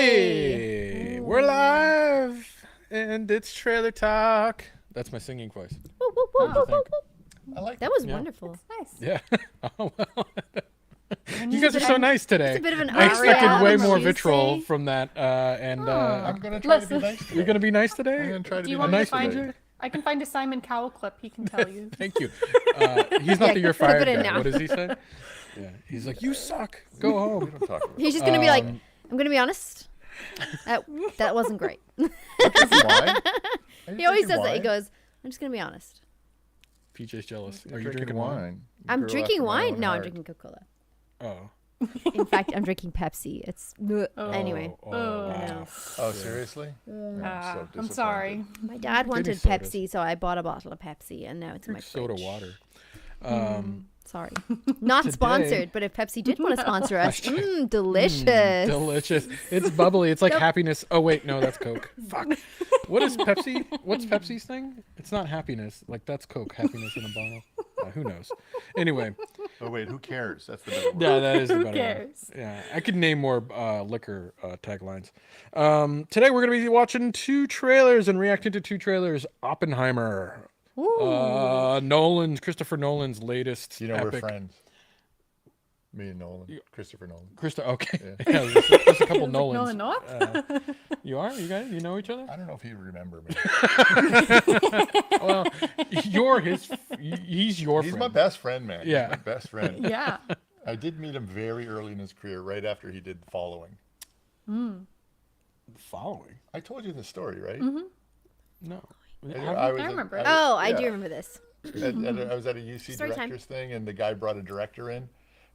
Hey, we're live, and it's trailer talk. That's my singing voice. Woo, woo, woo, woo, woo, I like that. Was wonderful. Nice. Yeah. Oh, well. You guys are so nice today. It's a bit of an I expected way more Tuesday. vitriol from that, and I'm gonna try to be nice today. you're gonna be nice today. I'm gonna try to Do be you want nice me to find today. your? I can find a Simon Cowell clip. He can tell you. Thank you. He's not the you're clip fired it in guy. now. What does he say? Yeah, he's like, you suck. Go home. We don't talk about He's just gonna be like, I'm gonna be honest. That wasn't great. wine. He always says that. He goes, I'm just gonna be honest. PJ's jealous. Are you drinking drinking wine? I'm Girl drinking after my wine. own No, I'm heart. drinking Coca-Cola. Oh. In fact, I'm drinking Pepsi. It's anyway. Oh, I know. Oh, seriously? I'm so I'm sorry. My dad wanted sodas. Pepsi, so I bought a bottle of Pepsi, and now it's in my Drink soda fridge. water. Sorry, not Today- sponsored. But if Pepsi did want to sponsor us, delicious. Delicious. It's bubbly. It's like happiness. Oh wait, no, that's Coke. Fuck. What is Pepsi? What's Pepsi's thing? It's not happiness. Like that's Coke. Happiness in a bottle. Who knows? Anyway. Oh wait, who cares? That's the better word. Yeah, that is the better one. cares? Yeah, I could name more liquor taglines. Today we're gonna be watching two trailers and reacting to two trailers. Oppenheimer. Christopher Nolan's latest You know epic. we're friends. Me and Nolan, Christopher Nolan. Okay. Yeah, there's a couple Nolans. Nolan North? You are? You guys? You know each other? I don't know if he remember me. Well, you're his. He's your He's friend. my best friend, man. Yeah. He's my best friend. Yeah. I did meet him very early in his career, right after he did Following. Following. I told you this story, right? No. I remember. I do yeah. remember this. I was at a UC Story time. directors thing, and the guy brought a director in,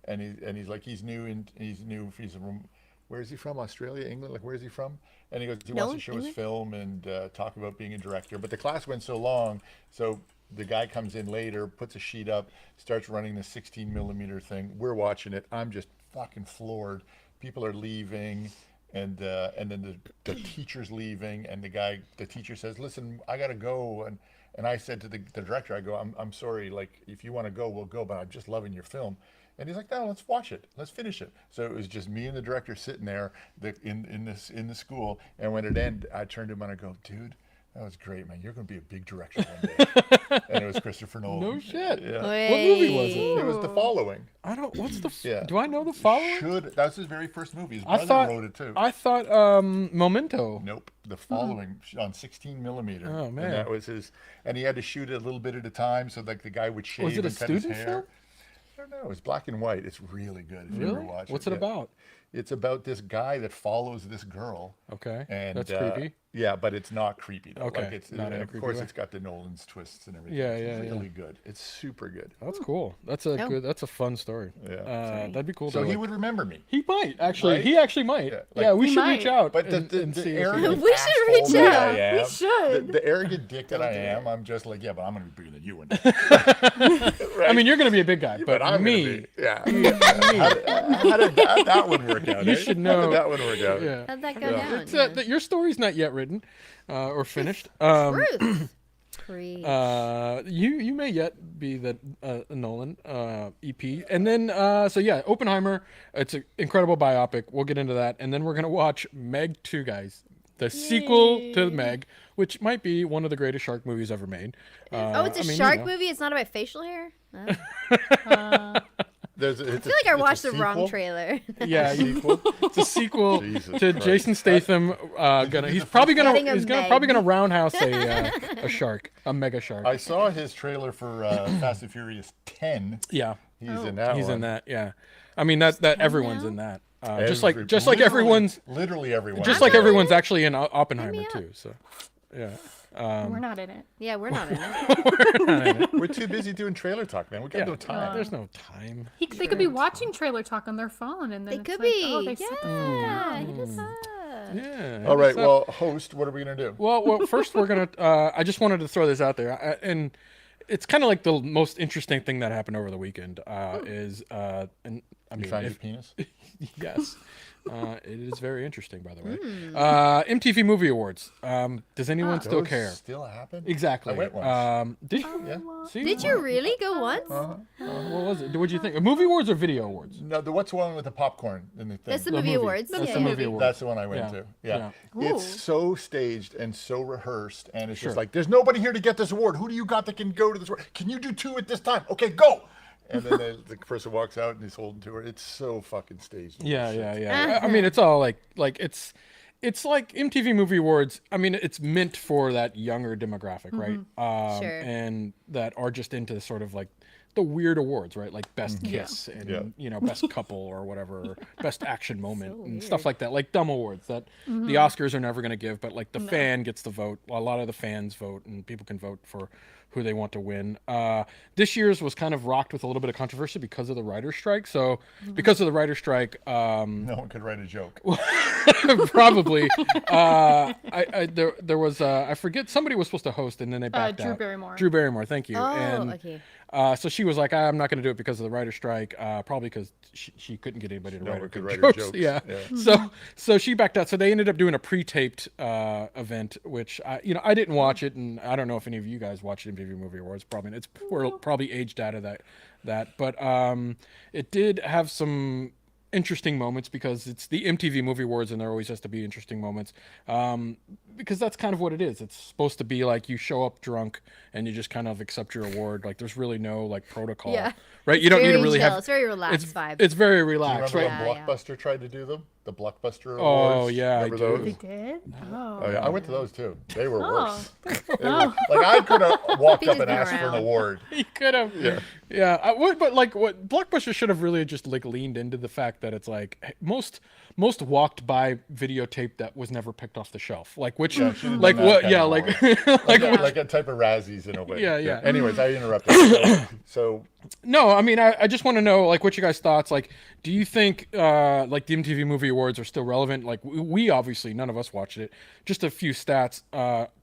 and he's like, he's new. From where is he from? Australia, England? Like, where is he from? And he goes, he wants to show his film and talk about being a director. But the class went so long, so the guy comes in later, puts a sheet up, starts running the 16 millimeter thing. We're watching it. I'm just fucking floored. People are leaving. And then the teacher's leaving, and the teacher says, "Listen, I gotta go." And I said to the director, I go, "I'm sorry. Like, if you want to go, we'll go. But I'm just loving your film." And he's like, "No, let's watch it. Let's finish it." So it was just me and the director sitting there in the school. And when it ended, I turned to him and I go, "Dude, that was great, man. You're gonna be a big director one day." And it was Christopher Nolan. No shit. Yeah. What movie was it? It was The Following. I don't. What's the? Yeah. Do I know the following? That was his very first movie. His I brother thought. wrote it too. I thought. Memento. Nope. The Following on 16 millimeter. Oh, man. And that was his. And he had to shoot it a little bit at a time, so like the guy would shave Was it a and cut his student hair. film? I don't know. It's black and white. It's really good. If you ever Really? watch What's it. it about? It's about this guy that follows this girl. Okay. And That's creepy. Yeah, but it's not creepy though. Okay, Like it's not in a and of creepy course way. it's got the Nolan's twists and everything. Yeah, It's yeah, really good. It's super good. That's cool. That's a good. That's a fun story. Yeah. That'd be cool. So to, he like- would remember me. He might actually. Right? He actually might. Yeah, Yeah, like- we He should might. reach out. But and the see if arrogant We should reach asshole that out. I am, We should. The arrogant dick that I am, I'm just like, yeah, but I'm going to be bigger than you one day. I mean, you're gonna be a big guy, but I'm me. gonna be, yeah. How did that one work out? You eh? should How know. did that one work out? Yeah. How'd that go down? It's, your story's not yet written or finished. Truth. Preach. You may yet be the Nolan EP, and then so yeah, Oppenheimer. It's an incredible biopic. We'll get into that, and then we're gonna watch MEG2, guys, the sequel to Meg, which might be one of the greatest shark movies ever made. It's a shark movie. It's not about facial hair. I I feel like I watched the wrong trailer. Yeah, it's a sequel Jesus to Christ. Jason Statham. He's probably gonna Getting a Meg. roundhouse a shark, a mega shark. I saw his trailer for Fast and Furious 10. Yeah, He's in that he's one. in that. Yeah, I mean that everyone's in that. Just like Literally- everyone's literally everyone. just like everyone's actually in Oppenheimer too. So yeah. We're not in it. Yeah, we're not in it. We're too busy doing trailer talk, man. We got no time. There's no time. They could be watching trailer talk on their phone, and then They it's could like, be. Oh, they sit Yeah. down. Hit us up. Yeah. All right, What's up? well, host, what are we going to do? Well, first we're gonna. I just wanted to throw this out there, and it's kind of like the most interesting thing that happened over the weekend is, and I You mean, found your penis? yes. It is very interesting, by the way. MTV Movie Awards. Does anyone still Those care? still happen? Exactly. I went once. Did Yeah. see? Did you really go once? What was it? What did you think? Movie awards or video awards? No, what's the one with the popcorn in the thing? That's the movie awards. That's Yeah, the yeah. movie awards. That's the one I went Yeah. to. Yeah. Yeah. It's Ooh. so staged and so rehearsed, and it's Sure. just like, there's nobody here to get this award. Who do you got that can go to this award? Can you do 2 at this time? Okay, go. And then the person walks out and he's holding to her. It's so fucking staged. Yeah. I mean, it's all like it's like MTV Movie Awards. I mean, it's meant for that younger demographic, right? Sure. And that are just into sort of like the weird awards, right? Like best kiss and best couple or whatever, or best action moment and stuff like that. Like dumb awards that the Oscars are never going to give, but like the fan gets the vote. A lot of the fans vote, and people can vote for who they want to win. This year's was kind of rocked with a little bit of controversy because of the writer's strike. So because of the writer's strike, No one could write a joke. probably there was I forget, somebody was supposed to host and then they backed Drew out. Barrymore. Drew Barrymore, thank you. Oh, and okay. so she was like, I'm not going to do it because of the writer's strike, probably because she couldn't get anybody to No write one her could good write her jokes. jokes. Yeah. Yeah. So she backed out. So they ended up doing a pre-taped event, which I didn't watch it, and I don't know if any of you guys watched MTV Movie Awards. Probably we're probably aged out of that. But it did have some interesting moments because it's the MTV Movie Awards, and there always has to be interesting moments, because that's kind of what it is. It's supposed to be like you show up drunk and you just kind of accept your award. Like there's really no like protocol, Yeah. right? You don't need to Very really chill. have. It's very relaxed vibe. It's very Do you relaxed, remember right? when Yeah, Blockbuster tried to do them? The Blockbuster Oh, Awards? yeah, I Remember do. those? They did? Oh, yeah. I went to those too. They were Oh. worse. They were, like, I could have walked up Peter's and been asked for an around. award. You could have, yeah. But like, what Blockbuster should have really just like leaned into the fact that it's like most walked by videotape that was never picked off the shelf. Like which, Yeah, should have like done that what? kind Yeah, of like award. like Like a type of Razzies in a way. Yeah. Anyways, I interrupted. So no. I mean, I just want to know like what you guys' thoughts. Like, do you think like the MTV Movie Awards are still relevant? Like we obviously none of us watched it. Just a few stats.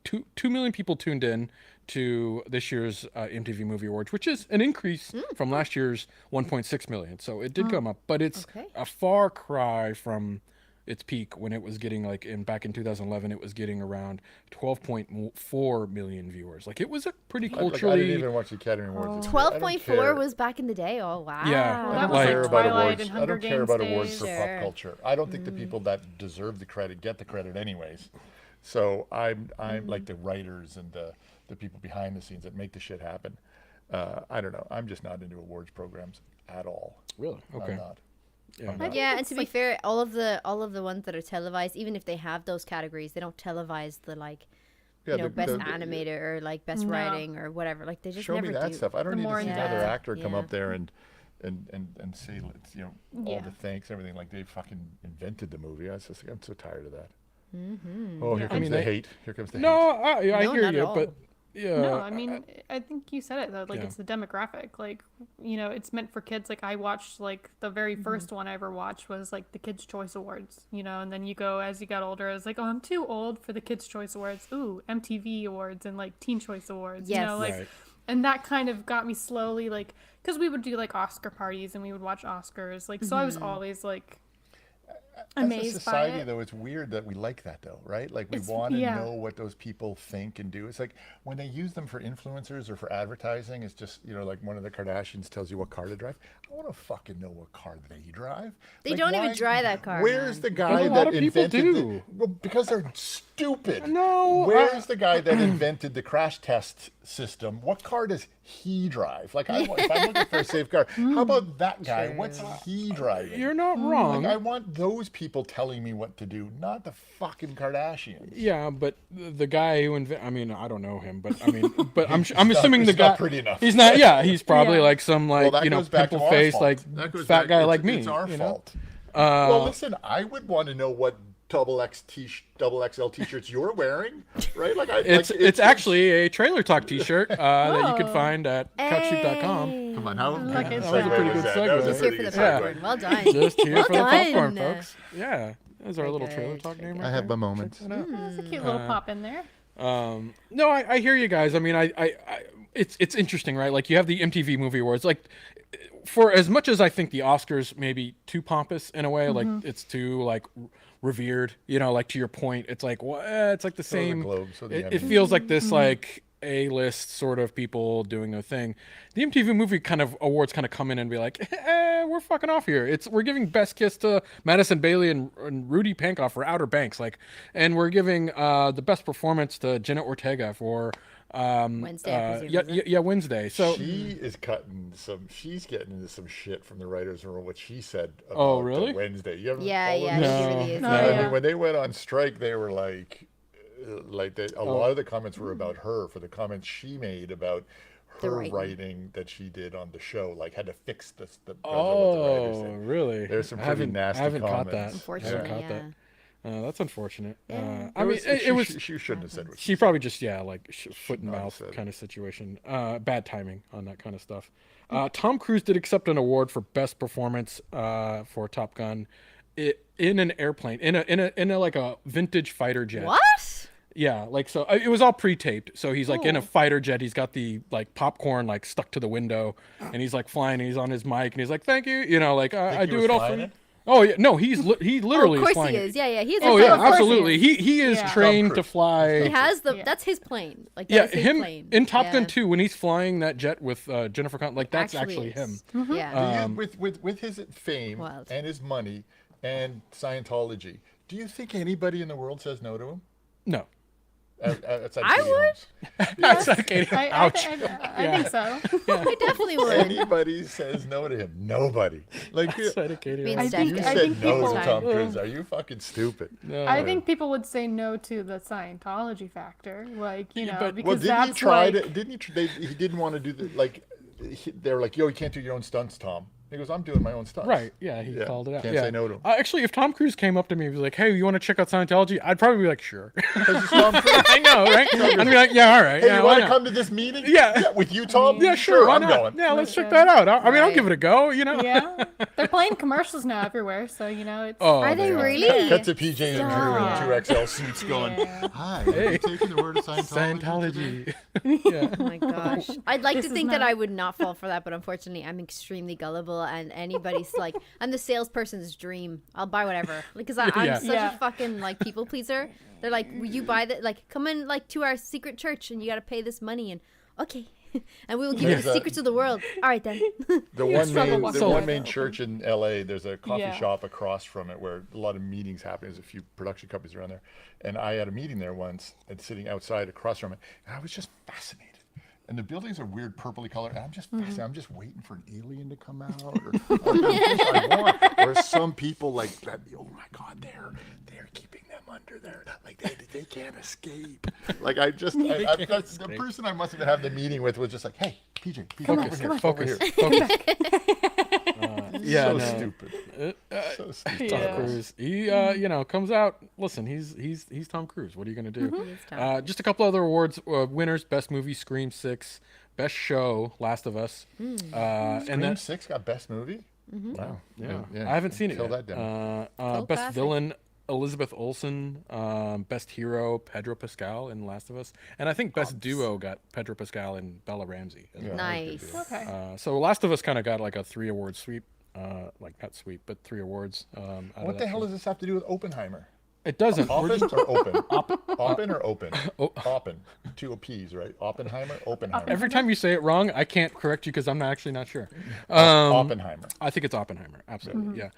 2 million people tuned in to this year's MTV Movie Awards, which is an increase from last year's 1.6 million. So it did come up, but it's a far cry from its peak when it was getting like back in 2011, it was getting around 12.4 million viewers. Like it was a pretty like, culturally. I didn't even watch the Academy Awards. this year. I don't 12.4 care. was back in the day. Oh, wow. Yeah. Well, I that don't was like care like about Twilight awards. and I Hunger don't care Games about days. awards for Sure. pop culture. I don't think the people that deserve the credit get the credit anyways. So I'm like the writers and the people behind the scenes that make the shit happen. I don't know. I'm just not into awards programs at all. Really? Okay. I'm not. Yeah. I'm not. Yeah, and to be fair, all of the ones that are televised, even if they have those categories, they don't televise the like, Yeah, best animator or like best No. writing or whatever. Like they just Show never me that do. stuff. I don't The need more to see in another depth. actor come Yeah. up there and say all Yeah. the thanks, everything, like they fucking invented the movie. I'm so tired of that. Mm-hmm. Oh, here Yeah. comes I mean, the they- hate. Here comes the No, hate. I No, hear not you, at all. but yeah. No, I mean, I think you said it though. Like Yeah. it's the demographic. Like, it's meant for kids. Like I watched like the very first one I ever watched was like the Kids' Choice Awards. And then you go as you got older. It's like, oh, I'm too old for the Kids' Choice Awards. Ooh, MTV Awards and like Teen Choice Awards. Yes. Like, Right. and that kind of got me slowly like, because we would do like Oscar parties and we would watch Oscars. Like, so I was always like amazed As a society, by it. though, it's weird that we like that, though, right? Like, we It's- want to yeah. know what those people think and do. It's like when they use them for influencers or for advertising, it's just, like one of the Kardashians tells you what car to drive. I want to fucking know what car they drive. They Like, don't even why- drive that car, Where's man. the guy a lot that of people invented do. Well, because they're stupid. No, Where's the guy that invented the crash test system? What car does he drive? Like, if I'm looking for a safe car, how about that guy? What's he driving? You're not wrong. Like, I want those people telling me what to do, not the fucking Kardashians. Yeah, but the guy who I mean, I don't know him, but I mean, but I'm assuming the he's not guy. pretty enough. He's not. Yeah, he's probably Yeah. like some like Well, that goes back to pimple our face fault. like That goes fat back- guy it's- like me. It's our you know? fault. Well, listen, I would want to know what double XL t-shirts you're wearing, right? Like, It's actually a Trailer Talk T-shirt that you could find at CouchSoup.com. Hey. Come on, how Fucking segue that was a pretty good that? segue. That was a Just here pretty for the good segue. popcorn. Well done. Just here well for the popcorn, done. folks. Yeah, that's our Very little Trailer good, Talk very name. good. Right I have there. my moments. Check that out. There's a cute little pop in there. No, I hear you guys. I mean, it's interesting, right? Like you have the MTV Movie Awards. Like for as much as I think the Oscars may be too pompous in a way, like it's too like revered, you know, like to your point, it's like it's like the same. It feels like this like A-list sort of people doing their thing. The MTV Movie kind of awards kind of come in and be like, we're fucking off here. We're giving Best Kiss to Madison Bailey and Rudy Pankow for Outer Banks, like, and we're giving the best performance to Jenna Ortega for Wednesday. Wednesday. So she's getting into some shit from the writers' room, what she said about Oh, really? Wednesday. Yeah, No. he really is. I mean, when they went on strike, they were like a lot of the comments were about her for the comments she made about her writing that she did on the show, like had to fix this. Really? There's some pretty nasty comments. I haven't caught that. Unfortunately, that's unfortunate. Yeah. I mean, she shouldn't have said what she probably just foot and mouth said it. kind of situation. Bad timing on that kind of stuff. Tom Cruise did accept an award for best performance for Top Gun in an airplane in a like a vintage fighter jet. What? Yeah, like so it was all pre-taped. So he's like in a fighter jet. He's got the like popcorn like stuck to the window, and he's like flying. And he's on his mic, and he's like, "Thank you," you know, like I do it all for you. Oh yeah, no, he literally of course is flying. He is. Yeah, he's. Oh yeah, absolutely. He is trained to fly. He has that's his plane. Like that is his plane. In Top Gun 2 when he's flying that jet with Jennifer Connelly, like that's actually him. Mm-hmm. Yeah. With his fame and his money and Scientology, do you think anybody in the world says no to him? No. I would. Outside Katie. Ouch. I think so. I definitely would. Anybody says no to him? Nobody. Like outside of Katie. I think no to Tom Cruise. Are you fucking stupid? No. I think people would say no to the Scientology factor, like because didn't that's he try like. He didn't want to do the like. They're like, yo, you can't do your own stunts, Tom. He goes, I'm doing my own stunts. Right, yeah, he called it out. Can't say no to him. Actually, if Tom Cruise came up to me and was like, hey, you want to check out Scientology? I'd probably be like, sure. Because it's Tom Cruise. I know, right? I'd be like, yeah, all right. Hey, you want to come to this meeting? Yeah. With you, Tom? Yeah, sure, I'm going. Yeah, let's check that out. I mean, I'll give it a go, you know? Yeah, they're playing commercials now everywhere, so it's. Are they really? Cut to PJ and Drew in 2XL suits going, hi, are you taking the word of Scientology? Yeah. Oh my gosh. I'd like to think that I would not fall for that, but unfortunately I'm extremely gullible, and anybody's like, I'm the salesperson's dream. I'll buy whatever. Because I'm such a fucking like people pleaser. They're like, will you buy that? Like, come in like to our secret church and you got to pay this money, and okay. And we will give you the secrets of the world. All right then. The one main church in LA, there's a coffee shop across from it where a lot of meetings happen. There's a few production companies around there. And I had a meeting there once and sitting outside across from it. And I was just fascinated. And the buildings are weird purpley color. And I'm just fascinated. I'm just waiting for an alien to come out. Or some people like, oh my God, they're keeping them under there. Like they can't escape. Like the person I must have had the meeting with was just like, hey, PJ, focus. Stupid. So stupid. Tom Cruise. He comes out. Listen, he's Tom Cruise. What are you gonna do? Just a couple other awards winners: Best Movie, Scream 6; Best Show, Last of Us. Scream 6 got Best Movie. Wow. Yeah. I haven't seen it Kill yet. that down. Best Villain, Elizabeth Olsen. Best Hero, Pedro Pascal in Last of Us. And I think Best Duo got Pedro Pascal and Bella Ramsey. Nice. Okay. So Last of Us kind of got like a 3-award sweep. Like not sweep, but 3 awards. What the hell does this have to do with Oppenheimer? It doesn't. Oppen or open? Oppen or open? Oppen. 2 P's, right? Oppenheimer, Oppenheimer. Every time you say it wrong, I can't correct you because I'm actually not sure. Oppenheimer. I think it's Oppenheimer. Absolutely, yeah.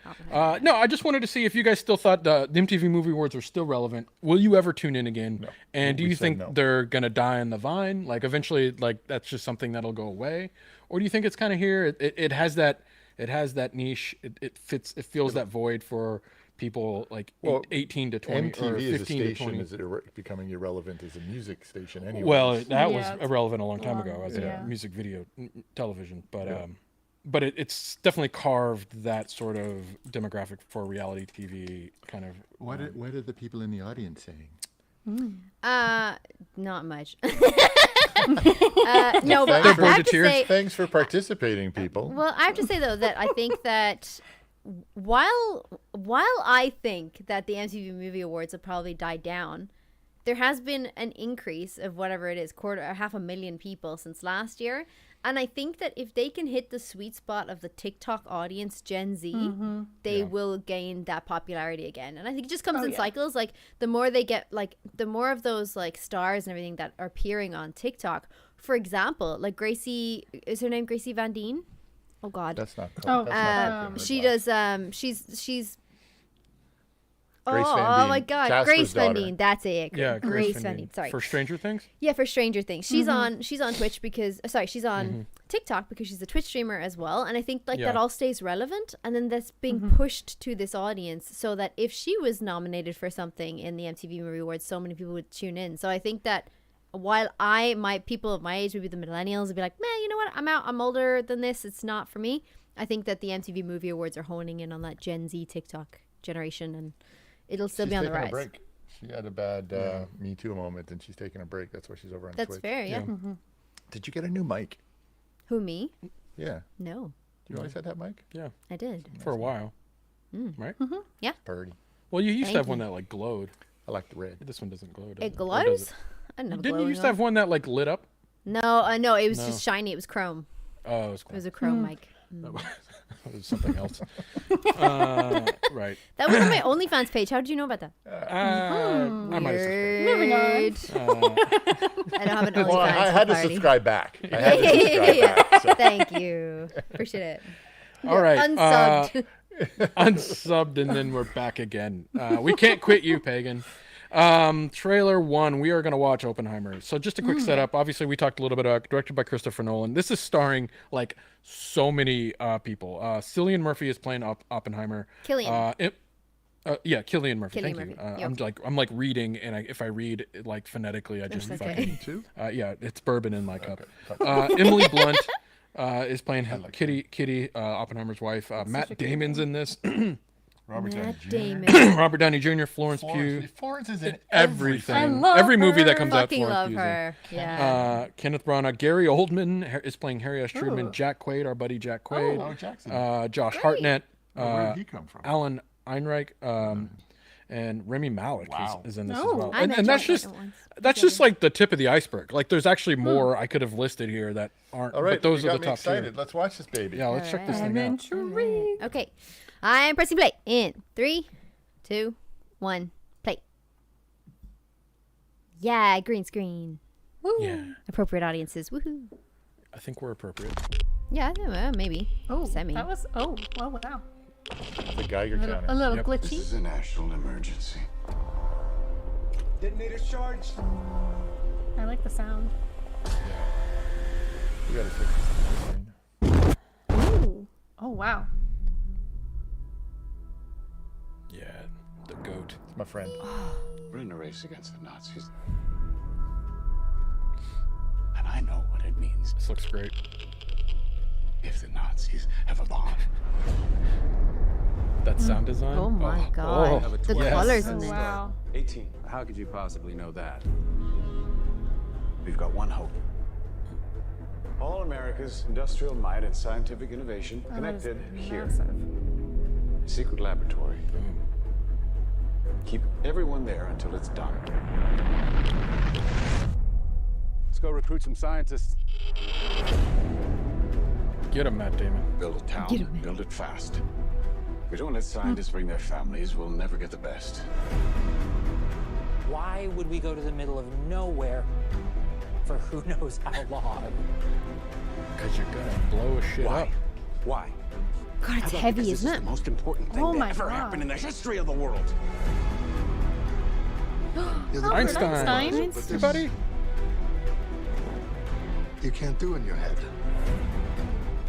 No, I just wanted to see if you guys still thought the MTV Movie Awards were still relevant. Will you ever tune in again? No. And do you think they're gonna die on the vine? Like eventually, like that's just something that'll go away, or do you think it's kind of here? It has that niche. It fits. It fills that void for people like 18 to 20 MTV or 15 as a station to 20. is becoming irrelevant as a music station anyway. Well, that was irrelevant a long time ago as a music video television, but it's definitely carved that sort of demographic for reality TV kind of. What are the people in the audience saying? Not much. No, but They're I have to tears. say, Thanks for participating, people. well, I have to say though that I think that while I think that the MTV Movie Awards have probably died down, there has been an increase of whatever it is, 500,000 people since last year, And I think that if they can hit the sweet spot of the TikTok audience, Gen Z, they will gain that popularity again. And I think it just comes in cycles. Like the more they get, like the more of those like stars and everything that are appearing on TikTok. For example, like Gracie, is her name Gracie Van Dien? Oh God, That's not cool. she does. She's. Grace Van Oh Dien, my God, Casper's Grace Van daughter. Dien. That's it. Yeah, Grace Van Dien. Sorry. For Stranger Things. Yeah, for Stranger Things. She's on Twitch because she's on TikTok because she's a Twitch streamer as well. And I think like that all stays relevant, and then that's being pushed to this audience so that if she was nominated for something in the MTV Movie Awards, so many people would tune in. So I think that while people of my age, maybe the millennials, would be like, man, you know what? I'm out. I'm older than this. It's not for me. I think that the MTV Movie Awards are honing in on that Gen Z TikTok generation, and it'll still be on the taking rise. a break. She had a bad Me Too moment, and she's taking a break. That's why she's over on That's Twitch. fair, yeah. Did you get a new mic? Who, me? Yeah. No, You always had that mic? Yeah, I did. for a while. Right. Purdy. Well, you used Thank to have you. one that like glowed. I like the red. This one doesn't glow. Does It Or glows? does it? I don't know. Didn't you used to have one that like lit up? No, no, it was No. just shiny. It was chrome. Oh, it was It cool. was a chrome mic. That was something else. Right. That was on my OnlyFans page. How did you know about that? I might have subscribed. Moving on. Weird. I don't have an OnlyFans. Well, I had to party. subscribe back. I had to subscribe back. So. Thank you. Appreciate it. All right. Unsubbed. Unsubbed, and then we're back again. We can't quit you, Pagan. Trailer 1, we are going to watch Oppenheimer. So just a quick setup. Obviously, we talked a little bit about directed by Christopher Nolan. This is starring like so many people. Cillian Murphy is playing Oppenheimer. Killian. Yeah, Cillian Murphy. Cillian Thank you. Murphy. I'm like reading, and if I read it, like phonetically, I just That's fucking okay. Too? yeah, it's bourbon in my cup. Emily Blunt is playing Kitty, Oppenheimer's wife. Matt Damon's in this. Robert Downey Matt Jr. Damon. Robert Downey Jr., Florence Pugh. Florence is in Everything. I love Every movie her. that comes out, Fucking Florence love Pugh's in. her. Yeah. Kenneth Branagh. Gary Oldman is playing Harry S. Truman. Ooh. Jack Quaid, our buddy Jack Quaid. Oh, Jackson. Josh Great. Hartnett. Where did he come from? Alan Einreich. And Remy Malik Wow. is in this Oh. as well. I met And that's Josh just Hartnett once. that's just like the tip of the iceberg. Like there's actually more I could have listed here that aren't. All right, but those you are got the me top excited. two. Let's watch this baby. Yeah, let's check this Alright. thing I'm out. intrigued. Okay. I'm pressing play in 3, 2, 1, play. Yeah, green screen. Woo. Yeah, Appropriate audiences. Woohoo. I think we're appropriate. Yeah, maybe. Oh, Semi. that was. Oh, wow. The Geiger counter. A little Yep. glitchy. This is a national emergency. Detonator charged. I like the sound. We gotta fix this. Ooh. Oh wow. Yeah, the goat. It's my friend. We're in a race against the Nazis. And I know what it means This looks great. if the Nazis have a bomb. That sound design. Oh my god. Oh, The yes. colors in Oh, this. wow. 18. How could you possibly know that? We've got one hope. All America's industrial might and scientific innovation Oh, that is connected here. massive. Secret laboratory. Keep everyone there until it's done. Let's go recruit some scientists. Get him, Matt Damon. Build a town, build it fast. If we don't let scientists bring their families, we'll never get the best. Why would we go to the middle of nowhere for who knows how long? Because you're gonna blow shit up. Why? God, it's How about heavy, because isn't this it? is the most important thing Oh that my ever God. happened in the history of the world. Einstein. Einstein. Hey, buddy. You can't do in your head.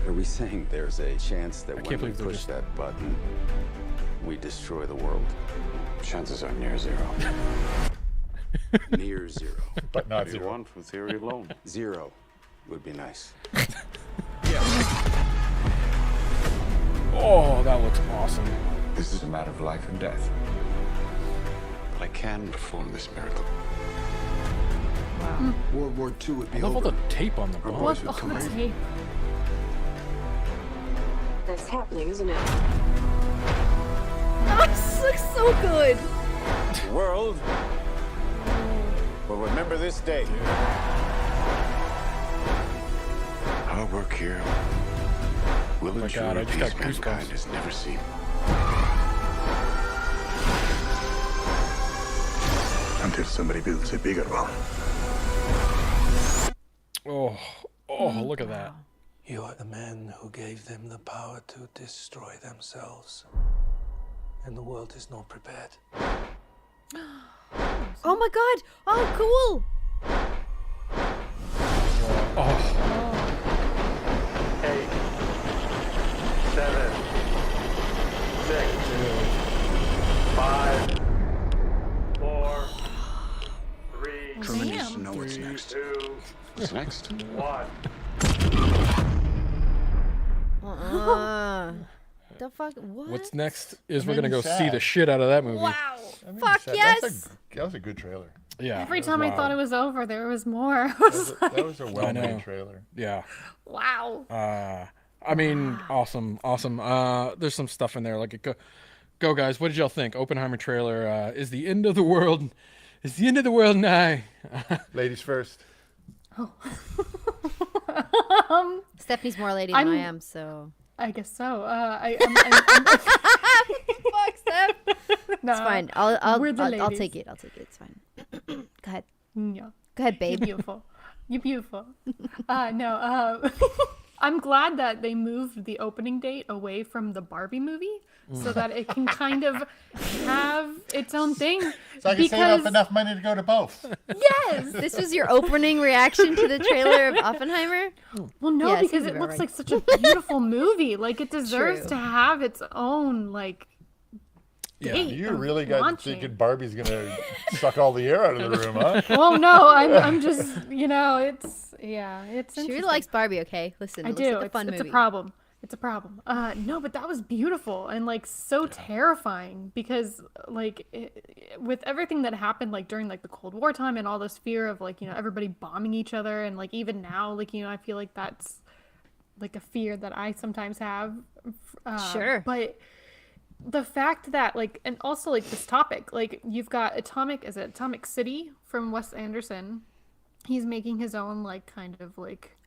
Are we saying there's a chance that can't when we believe they're push just- that button, we destroy the world? Chances are near zero. Near zero. But not Be zero. one from theory alone. Zero would be nice. Oh, that looks awesome. This is a matter of life and death. But I can perform this miracle. World War II would I be love all over. the tape on the bone. What? Oh, the tape. That's happening, isn't it? Oh, this looks so good. The world will remember this day. Our work here will ensure God, I a just got peace mankind goosebumps. has never seen. Until somebody builds a bigger one. Oh, look at that. You are the man who gave them the power to destroy themselves. And the world is not prepared. Oh my god! Oh, cool! Oh, 8, 7, 6, 5, 4, 3, Truman needs to know what's next. 2, What's next? 1. The fuck? What? what's next is we're made gonna me go see sad. the shit out of that movie. Wow! I mean, Fuck that- yes! That was a good trailer. Yeah. Every it was time I wild. thought it was over, there was more. I That was was, like, that was a know. well-made trailer. Yeah. wow. I mean, awesome. There's some stuff in there. Like, go guys. What did y'all think? Oppenheimer trailer. Is the end of the world? Is the end of the world nigh? Ladies first. Stephanie's more lady than I am, so. I guess so. Fuck, Steph. No, It's fine. I'll we're the I'll ladies. take it. I'll take it. It's fine. Go ahead. Yeah. Go ahead, You're babe. beautiful. You're beautiful. No, I'm glad that they moved the opening date away from the Barbie movie so that it can kind of have its own thing. So I can save up enough money to go to both. Yes. This was your opening reaction to the trailer of Oppenheimer? Well, no, Yeah, because seems it about looks right. like such a beautiful movie. Like it deserves True. to have its own like. Yeah. date You of really got launching. thinking Barbie's gonna suck all the air out of the room, huh? Well, no, I'm just it's She really interesting. likes Barbie, okay? Listen, I it looks do. like a fun it's movie. a problem. It's a problem. No, but that was beautiful and like so terrifying because like with everything that happened like during like the Cold War time and all this fear of like everybody bombing each other and like even now like I feel like that's like a fear that I sometimes have. Sure. But the fact that like and also like this topic like you've got Atomic City from Wes Anderson. He's making his own like kind of like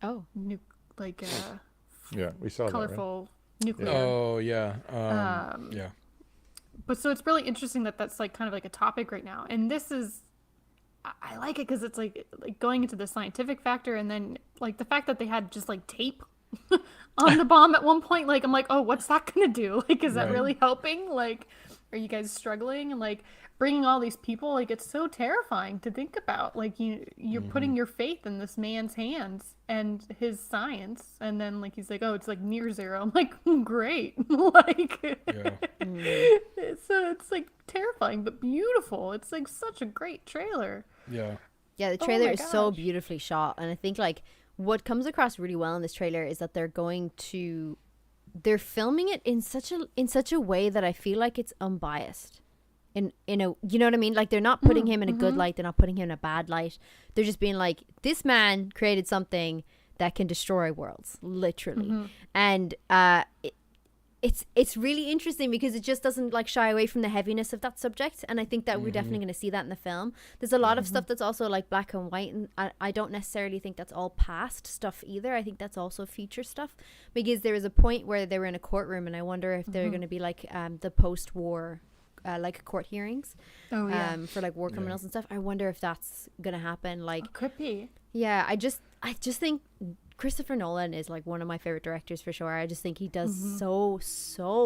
Yeah, we saw colorful nuclear. Oh yeah. Yeah. But so it's really interesting that that's like kind of like a topic right now, and this is I like it because it's like going into the scientific factor, and then like the fact that they had just like tape on the bomb at one point. Like I'm like, oh, what's that gonna do? Like, is that really helping? Like, are you guys struggling? And like bringing all these people, like it's so terrifying to think about. Like you're putting your faith in this man's hands and his science, and then like he's like, oh, it's like near zero. I'm like, great. Like so it's like terrifying but beautiful. It's like such a great trailer. Yeah. Yeah, the trailer is so beautifully shot, and I think like what comes across really well in this trailer is that they're filming it in such a way that I feel like it's unbiased. In a, you know what I mean? Like they're not putting him in a good light, they're not putting him in a bad light. They're just being like, this man created something that can destroy worlds, literally. And it's really interesting because it just doesn't like shy away from the heaviness of that subject, and I think that we're definitely going to see that in the film. There's a lot of stuff that's also like black and white, and I don't necessarily think that's all past stuff either. I think that's also future stuff, because there was a point where they were in a courtroom, and I wonder if they're going to be like the post-war like court hearings for like war criminals and stuff. I wonder if that's gonna happen. Like could be. Yeah, I just think Christopher Nolan is like one of my favorite directors for sure. I just think he does so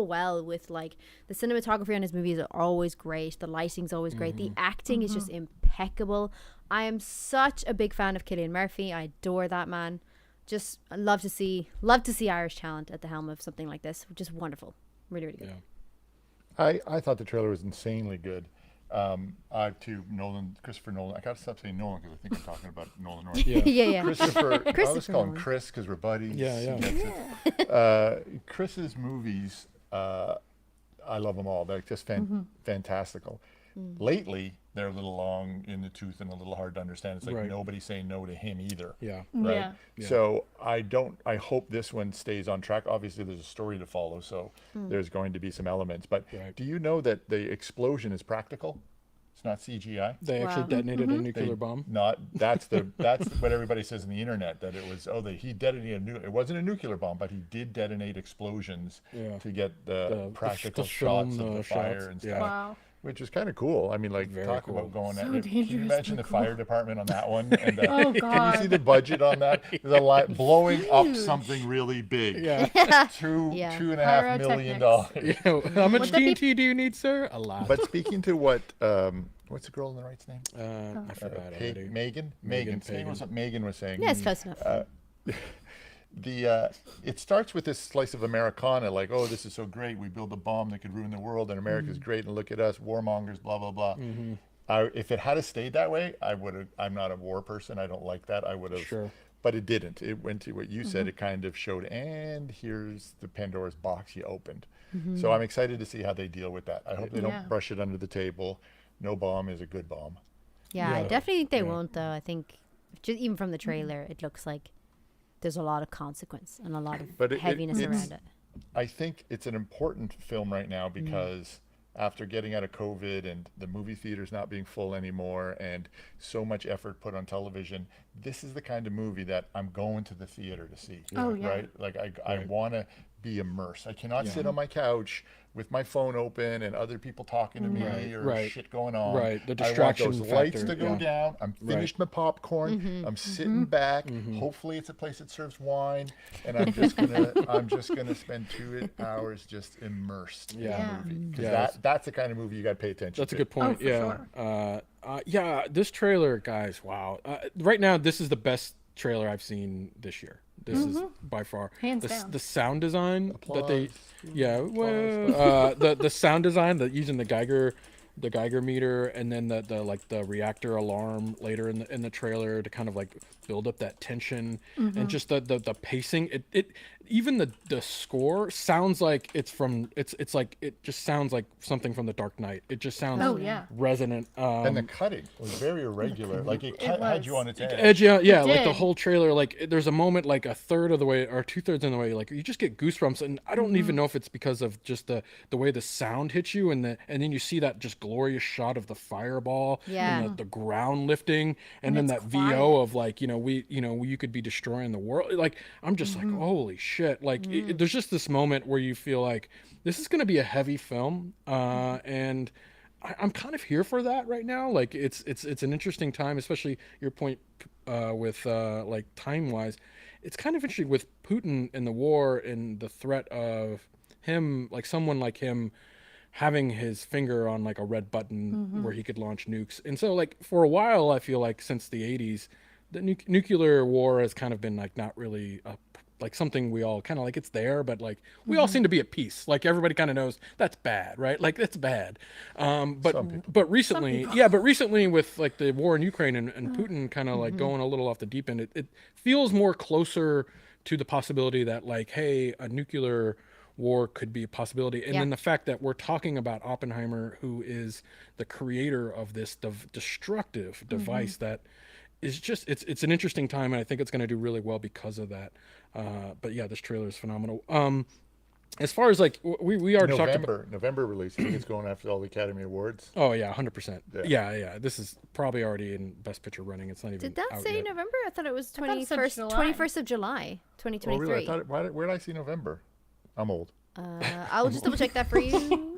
well with like the cinematography on his movies are always great. The lighting's always great. The acting is just impeccable. I am such a big fan of Cillian Murphy. I adore that man. Just love to see Irish talent at the helm of something like this, which is wonderful. Really, really good. Yeah. I thought the trailer was insanely good. Christopher Nolan. I gotta stop saying Nolan because I think I'm talking about Nolan North. Yeah. Christopher. I always call him Nolan. Chris because we're buddies. Yeah. Chris's movies, I love them all. They're just fantastical. Lately, they're a little long in the tooth and a little hard to understand. It's like nobody's saying no to him either. Yeah. Right. Yeah. So I hope this one stays on track. Obviously there's a story to follow, so there's going to be some elements. But do you know that the explosion is practical? It's not CGI. They actually detonated a nuclear bomb. That's what everybody says on the internet, that it was he detonated it wasn't a nuclear bomb, but he did detonate explosions to get the practical shots of the fire and stuff. Wow. Which is kind of cool. I mean, like, talk about going So at it. Can you imagine the fire department on that one? And, Oh, God. Can you see the budget on that? There's a lot blowing up something really big. Yeah. $2.5 million. How much TNT do you need, sir? A lot. But speaking to what, what's the girl in the right's name? I forgot already. Megan was what Megan was saying. Yeah, it's close enough. It starts with this slice of Americana, like, oh, this is so great. We build a bomb that could ruin the world, and America's great, and look at us, warmongers, blah blah blah. If it had stayed that way, I would have. I'm not a war person. I don't like that. I would have. Sure. But it didn't. It went to what you said. It kind of showed, and here's the Pandora's box you opened. So I'm excited to see how they deal with that. I hope they don't brush it under the table. No bomb is a good bomb. Yeah, I definitely think they won't, though. I think just even from the trailer, it looks like there's a lot of consequence and a lot of heaviness around it. I think it's an important film right now because after getting out of COVID and the movie theaters not being full anymore and so much effort put on television, this is the kind of movie that I'm going to the theater to see. Right? Like I want to be immersed. I cannot sit on my couch with my phone open and other people talking to me or shit going on. Right, the distraction I want those lights to go down. I'm finished my popcorn. I'm sitting back. Hopefully it's a place that serves wine, and I'm just gonna spend 2 hours just immersed in the movie. That's the kind of movie you got to pay attention to. That's a good point. Yeah, this trailer, guys. Wow. Right now, this is the best trailer I've seen this year. This is by far hands down. The sound design Applause. that they, the sound design that using the Geiger meter, and then the reactor alarm later in the trailer to kind of like build up that tension, and just the pacing. It even the score sounds like it's like it just sounds like something from The Dark Knight. It just sounds resonant. And the cutting was very irregular. Like it had you on its edge. Yeah, like the whole trailer. Like there's a moment like a third of the way or 2/3 in the way, like you just get goosebumps, and I don't even know if it's because of just the way the sound hits you, and then you see that just glorious shot of the fireball and the ground lifting, and then that quiet VO of like you could be destroying the world. Like I'm just like, holy shit. Like there's just this moment where you feel like this is going to be a heavy film, and I'm kind of here for that right now. Like it's an interesting time, especially your point with like time wise. It's kind of interesting with Putin and the war and the threat of him, like someone like him having his finger on like a red button where he could launch nukes. And so like for a while, I feel like since the 80s, the nuclear war has kind of been like not really like something we all kind of like, it's there, but like we all seem to be at peace. Like everybody kind of knows that's bad, right? Like that's bad. But recently with like the war in Ukraine and Putin kind of like going a little off the deep end, it feels more closer to the possibility that like, hey, a nuclear war could be a possibility. And then the fact that we're talking about Oppenheimer, who is the creator of this destructive device that is just, it's an interesting time, and I think it's going to do really well because of that. But yeah, this trailer is phenomenal. As far as like we already talked about November release, I think it's going after all the Academy Awards. Oh yeah, 100%. Yeah. This is probably already in Best Picture running. It's not even. Did that out say yet. November? I thought it was 21st of July, 2023. Oh, really? Where did I see November? I'm old. I'll just double check that for you.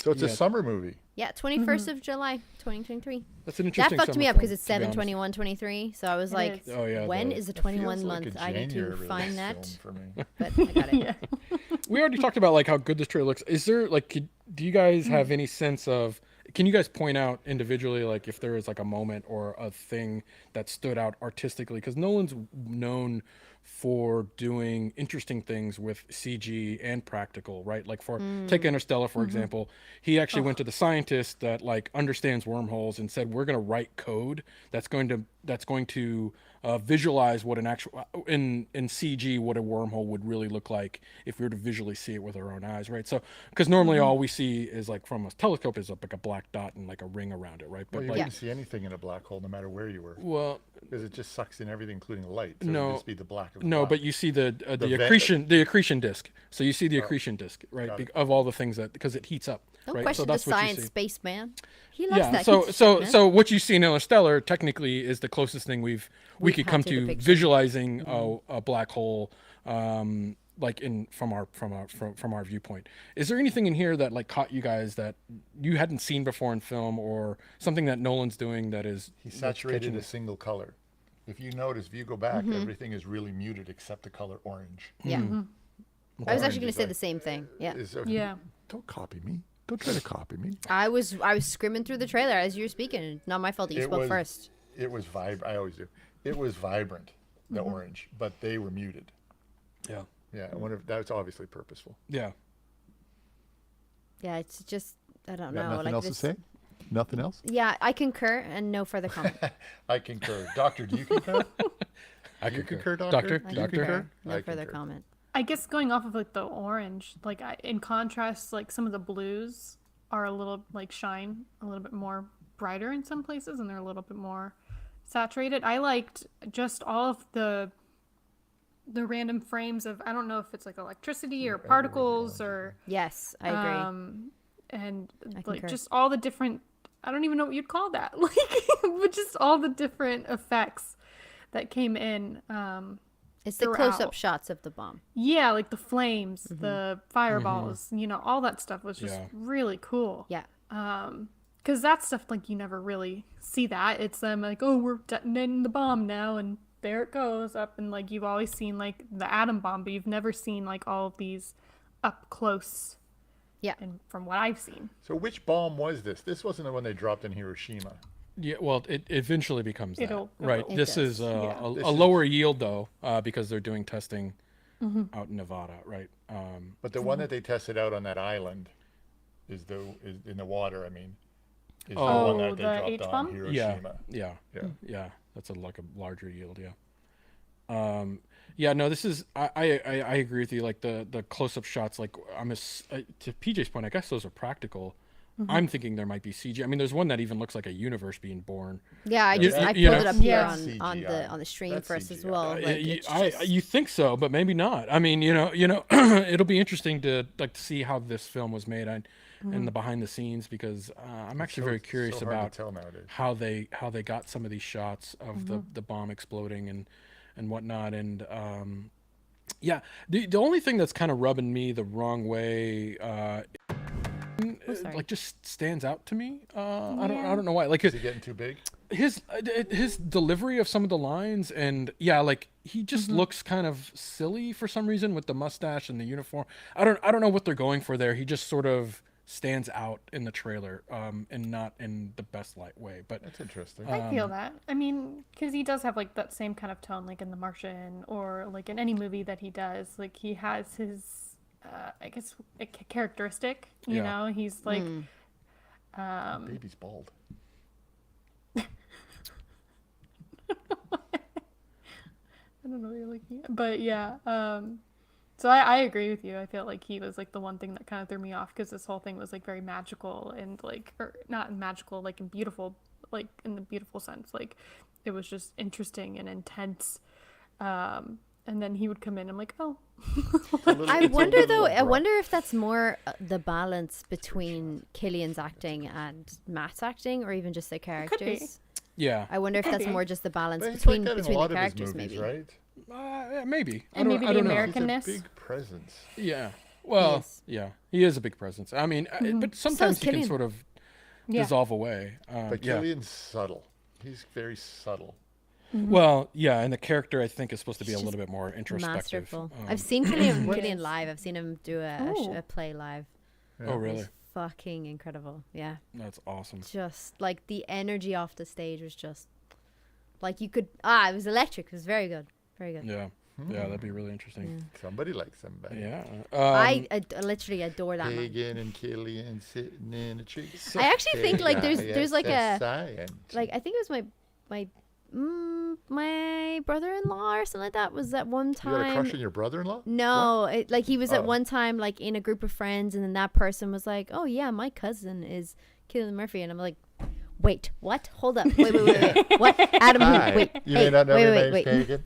So it's a summer movie. Yeah, 21st of July, 2023. That's an interesting. That fucked me up because it's 7/21/23. So I was like, when is the 21 month? I need to find that. For me. But I got it. We already talked about like how good this trailer looks. Is there like, do you guys have any sense of? Can you guys point out individually, like if there is like a moment or a thing that stood out artistically? Because Nolan's known for doing interesting things with CG and practical, right? Like for take Interstellar, for example, he actually went to the scientist that like understands wormholes and said, we're going to write code that's going to visualize what an actual in CG what a wormhole would really look like if we were to visually see it with our own eyes, right? So because normally all we see is like from a telescope is like a black dot and like a ring around it, right? But you wouldn't see anything in a black hole no matter where you were. Well, because it just sucks in everything, including light. So no, it would just be the black of the no, black. but you see the accretion disk. So you see the accretion disk, right? Of all the things that because it heats up. Don't right? question so that's the what science, you see. spaceman. He loves that. So what you see in Interstellar technically is the closest thing we could come to visualizing a black hole, like from our viewpoint. Is there anything in here that like caught you guys that you hadn't seen before in film, or something that Nolan's doing that is he saturated a single color? If you notice, if you go back, everything is really muted except the color orange. Yeah. I was actually going to say the same thing. Yeah. Don't copy me. Don't try to copy me. I was skimming through the trailer as you were speaking. Not my fault that you spoke first. It was vibrant. I always do. It was vibrant, the orange, but they were muted. Yeah. Yeah. I wonder if that's obviously purposeful. Yeah. Yeah, it's just, I don't know. Nothing else to say? Nothing else? Yeah, I concur, and no further comment. I concur. Doctor, do you concur? I concur, Doctor. Doctor? No further comment. I guess going off of like the orange, like in contrast, like some of the blues are a little like shine a little bit more brighter in some places, and they're a little bit more saturated. I liked just all of the random frames of, I don't know if it's like electricity or particles or. Yes, I agree. And like just all the different, I don't even know what you'd call that, like, but just all the different effects that came in. It's the close-up shots of the bomb. Yeah, like the flames, the fireballs, all that stuff was just really cool. Yeah. Because that stuff, like, you never really see that. It's them like, oh, we're detonating the bomb now, and there it goes up. And, like, you've always seen, like, the atom bomb, but you've never seen, like, all of these up close. Yeah. And from what I've seen. So which bomb was this? This wasn't the one they dropped in Hiroshima. Yeah, well, it eventually becomes that. Right. This is a lower yield, though, because they're doing testing out in Nevada, right? But the one that they tested out on that island is in the water, I mean. Is the one that they dropped H-bomb? on Hiroshima. Yeah. That's like a larger yield, yeah. Yeah, no, this is, I agree with you. Like the close-up shots, like to PJ's point, I guess those are practical. I'm thinking there might be CG. I mean, there's one that even looks like a universe being born. Yeah, I pulled it up here on the stream for us as well. You think so, but maybe not. I mean, it'll be interesting to see how this film was made and the behind the scenes, because I'm actually very curious about how they got some of these shots of the bomb exploding and whatnot. And yeah, the only thing that's kind of rubbing me the wrong way. Like just stands out to me. I don't know why. Like, is he getting too big? His delivery of some of the lines, and like he just looks kind of silly for some reason with the mustache and the uniform. I don't know what they're going for there. He just sort of stands out in the trailer, and not in the best light way. But that's interesting. I feel that. I mean, because he does have like that same kind of tone, like in The Martian or like in any movie that he does. Like he has his. I guess a characteristic, you know, he's like, baby's bald. I don't know what you're looking at, but yeah. So I agree with you. I feel like he was like the one thing that kind of threw me off, because this whole thing was like very magical and like, or not magical, like in beautiful, like in the beautiful sense. Like it was just interesting and intense. And then he would come in. I'm like, oh. I wonder though. I wonder if that's more the balance between Cillian's acting and Matt's acting, or even just their characters. Yeah. I wonder if that's more just the balance between the characters, movies, maybe. Right? Maybe. And maybe the Americanness. He's a big presence. Yeah. Well, he is a big presence. I mean, but sometimes he can sort of dissolve away. But Cillian's subtle. He's very subtle. Well, yeah, and the character I think is supposed to be a little bit more introspective. Masterful. I've seen Cillian live. I've seen him do a play live. Yeah. Oh, really? It's fucking incredible. Yeah. That's awesome. Just like the energy off the stage was just like you could. It was electric. It was very good. Very good. Yeah. Yeah, that'd be really interesting. Yeah. Somebody likes somebody. Yeah. I literally adore that. Pagan and Cillian sitting in a tree. I actually think like there's like a like I think it was my brother-in-law or something like that was at one time. You got a crush on your brother-in-law? No, like he was at one time like in a group of friends, and then that person was like, "Oh yeah, my cousin is Cillian Murphy," and I'm like, "Wait, what? Hold up, wait, what? Adam, wait, you may not know wait. Pagan.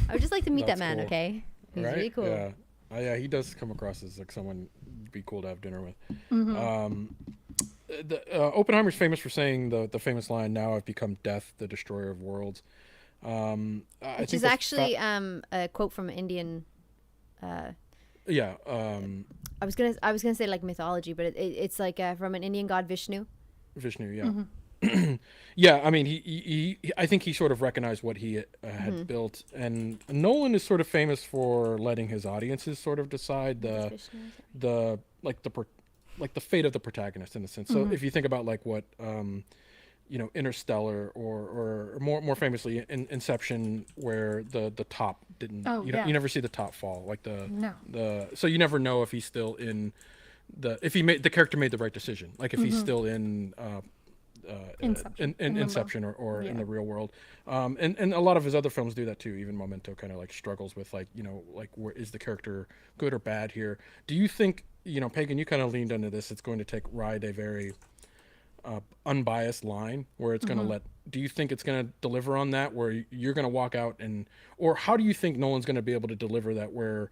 I would just like to meet that man. Cool. Okay, he's really cool. Yeah, yeah, he does come across as like someone would be cool to have dinner with. Oppenheimer's famous for saying the famous line, "Now I've become death, the destroyer of worlds," which is actually a quote from Indian. Yeah. I was gonna say like mythology, but it's like from an Indian god Vishnu. Vishnu, yeah. Yeah, I mean, he I think he sort of recognized what he had built, and Nolan is sort of famous for letting his audiences sort of decide the fate of the protagonist in a sense. So if you think about like what Interstellar or more famously Inception, where the top didn't you never see the top fall, like so you never know if he's still in if the character made the right decision, like if he's still in Inception or in the real world, and a lot of his other films do that too. Even Memento kind of like struggles with like where is the character good or bad here. Do you think, Pagan, you kind of leaned into this, it's going to ride a very unbiased line where it's going to do you think it's going to deliver on that, where you're going to walk out or how do you think Nolan's going to be able to deliver that, where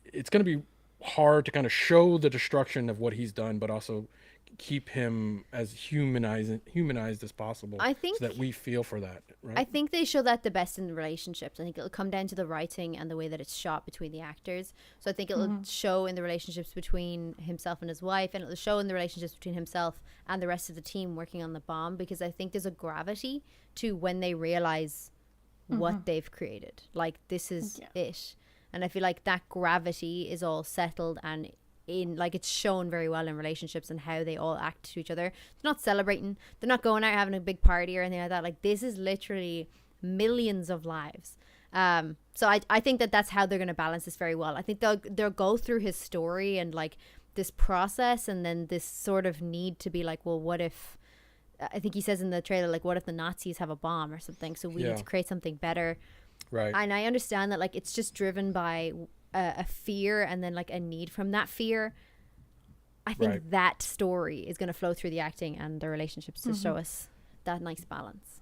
it's going to be hard to kind of show the destruction of what he's done, but also keep him as humanized as possible, I think, so that we feel for that, right? I think they show that the best in the relationships. I think it'll come down to the writing and the way that it's shot between the actors. So I think it'll show in the relationships between himself and his wife, and it'll show in the relationships between himself and the rest of the team working on the bomb, because I think there's a gravity to when they realize what they've created. Like, this is it. And I feel like that gravity is all settled and it's shown very well in relationships and how they all act to each other. They're not celebrating, they're not going out having a big party or anything like that. Like, this is literally millions of lives. So I think that's how they're going to balance this very well. I think they'll go through his story and like this process, and then this sort of need to be like, well, what if, I think he says in the trailer, like, what if the Nazis have a bomb or something, so we need to create something better, right? And I understand that like it's just driven by a fear, and then like a need from that fear. I think that story is going to flow through the acting and the relationships to show us that nice balance.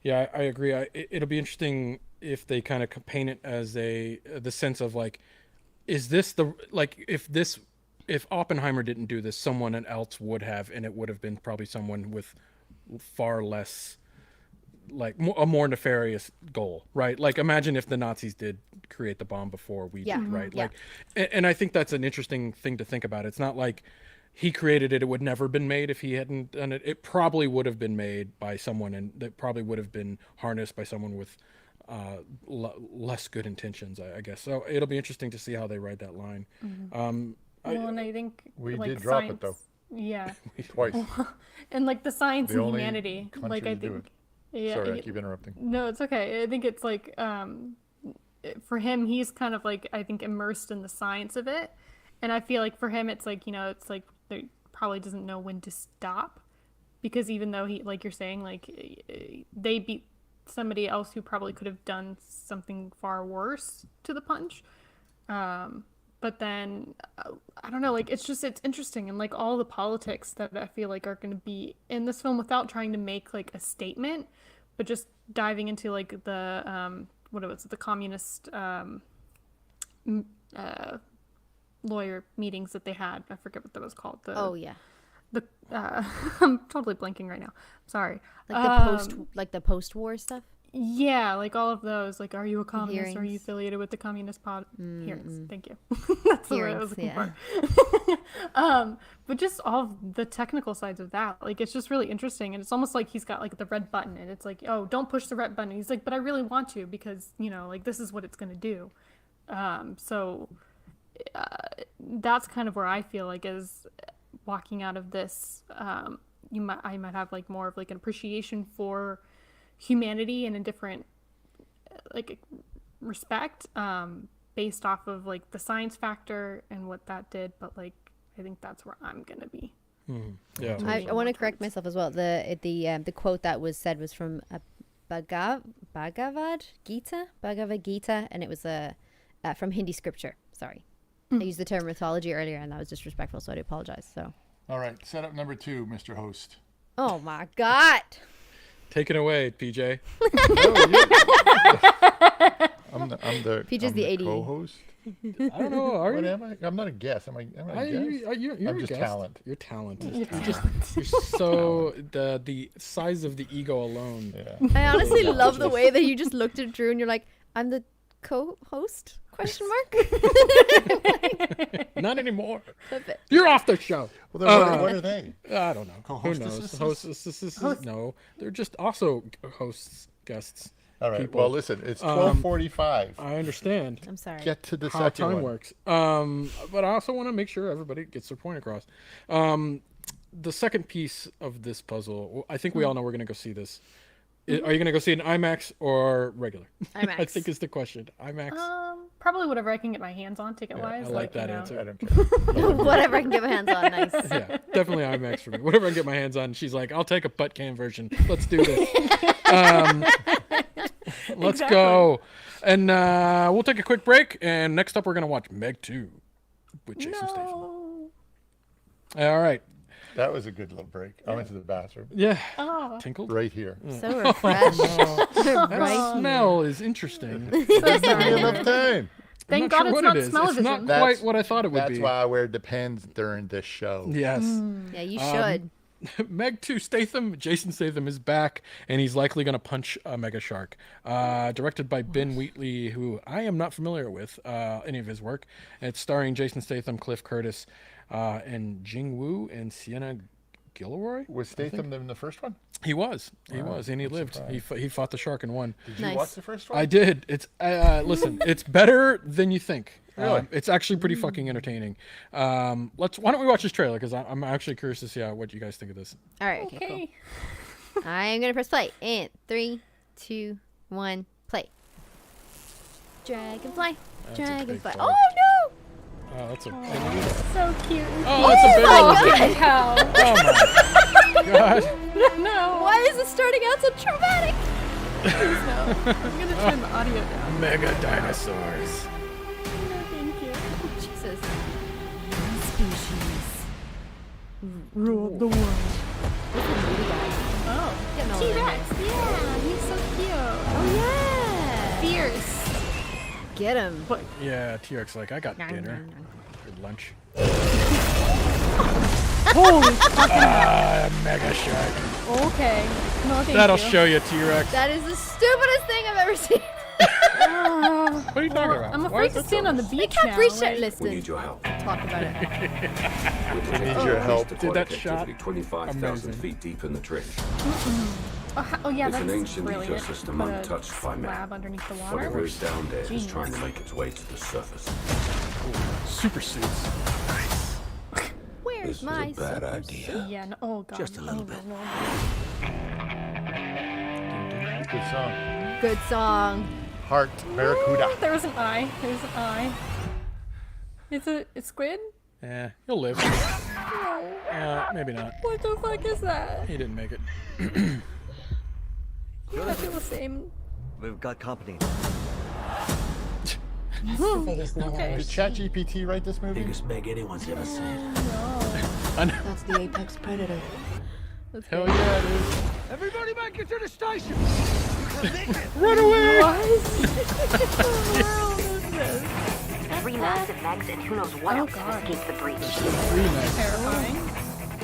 Yeah, I agree. It'll be interesting if they kind of paint it as the sense of like, is this if Oppenheimer didn't do this, someone else would have, and it would have been probably someone with far less, like a more nefarious goal, right? Like, imagine if the Nazis did create the bomb before we did, right? Like, and I think that's an interesting thing to think about. It's not like he created it, it would never been made if he hadn't done it. It probably would have been made by someone, and that probably would have been harnessed by someone with less good intentions, I guess. So it'll be interesting to see how they ride that line. And I think we like, did drop science, it though. Yeah. Twice. And like the science and humanity, like I think. Yeah, sorry, I keep interrupting. No, it's okay. I think it's like for him, he's kind of like, I think, immersed in the science of it, and I feel like for him, it's like, it's like he probably doesn't know when to stop, because even though he, like you're saying, like they beat somebody else who probably could have done something far worse to the punch. But then, I don't know, like, it's interesting. And, like, all the politics that I feel like are going to be in this film without trying to make, like, a statement, but just diving into, like, the, the communist lawyer meetings that they had. I forget what that was called. I'm totally blanking right now. Sorry. Like the post-war stuff? Yeah, like all of those. Like, are you a communist? Hearings. Are you affiliated with the Communist Party? Hearings. Thank you. That's the word I was looking for. But just all of the technical sides of that, like, it's just really interesting. And it's almost like he's got like the red button, and it's like, oh, don't push the red button. And he's like, but I really want to, because like this is what it's going to do. So that's kind of where I feel like is walking out of this. I might have like more of like an appreciation for humanity in a different like respect, based off of like the science factor and what that did, but like I think that's where I'm gonna be. Yeah, I want to correct myself as well. The quote that was said was from Bhagavad Gita, and it was from Hindi scripture. Sorry, I used the term mythology earlier, and that was disrespectful, so I do apologize. So all right, setup number 2, Mr. Host. Oh my God. Take it away, PJ. I'm the PJ's the AD. co-host. I don't know. Are What you? am I? I'm not a guest. Am I a guest? You're I'm a just guest. talent. You're talented. You're so the size of the ego alone. Yeah. I honestly love the way that you just looked at Drew and you're like, I'm the co-host? Question mark. Not anymore. Flip it. You're off the show. Well, then what are they? I don't know. Who Co-hostesses? knows? Hostesses? No, they're just also hosts, guests. All right. People. Well, listen. It's 12:45. I understand. I'm sorry. Get to the How second time one. works. But I also want to make sure everybody gets their point across. The second piece of this puzzle, I think we all know we're going to go see this. Are you going to go see it in IMAX or regular? IMAX. I think is the question. IMAX. Probably whatever I can get my hands on ticket wise. I like that answer. I don't care. Whatever I can get my hands on. Nice. Yeah, definitely IMAX for me. Whatever I can get my hands on. She's like, I'll take a butt can version. Let's do this. Let's go. And we'll take a quick break. And next up, we're going to watch MEG2 with Jason Statham. All right. That was a good little break. I went to the bathroom. Yeah. Oh. Tinkled? Right here. So refreshed. That smell is interesting. Doesn't give me enough time. Thank I'm God sure it's what not it is. smell-o-vision. It's not That's- quite what I thought it would be. That's why I wear Depends during this show. Yes. Yeah, you should. MEG2 Statham, Jason Statham is back, and he's likely going to punch a mega shark. Directed by Ben Wheatley, who I am not familiar with any of his work. And it's starring Jason Statham, Cliff Curtis, and Jing Woo and Sienna Gilroy. Was Statham in the first one? He was, and he lived. He fought the shark and won. Did you watch the first one? I did. It's listen, it's better than you think. Really? It's actually pretty fucking entertaining. Why don't we watch this trailer, because I'm actually curious to see what you guys think of this. All right. Okay. Cool. I'm gonna press play in 3, 2, 1, play. Dragonfly. That's a big Dragonfly. bug. Oh no! Oh, that's a. So cute. Oh, that's a big one. Cow. Oh my god. No. Why is it starting out so traumatic? Please no. I'm gonna turn the audio down. Mega dinosaurs. No, thank you. Jesus. Species rule the world. Oh, Getting T-Rex. Yeah, he's so cute. Oh yeah. Fierce. Get him. But Yeah, T-Rex like, I got dinner. Good lunch. holy fucking Mega shark. okay. No, thank That'll you. show you, T-Rex. That is the stupidest thing I've ever seen. What are you talking about? I'm Why afraid is to that stand so- on the beach I can't now. reach it. like- Listen. We need your help. Talk about it. We need your help. Did that shot? 25,000 Amazing. feet deep in the trench. Oh yeah, It's that's an ancient brilliant. ecosystem Put a untouched by man. slab underneath the water. Whatever is down there is Genius. trying to make its way to the surface. Super suits. Where's This my is a bad super idea. suit? Yeah. No, oh god. Just a little Oh, bit. no. Good song. Good song. Heart Barracuda. There was an eye. There's an eye. It's a squid? Yeah, he'll live. No. Maybe not. What the fuck is that? He didn't make it. You guys are the same. We've got company. Okay. Did ChatGPT write this movie? Biggest Meg anyone's ever seen. I know. That's the apex predator. Hell yeah, it is. Everybody make it to the station! Run away! Three massive megs and who knows what else have escaped the breach. Terrifying.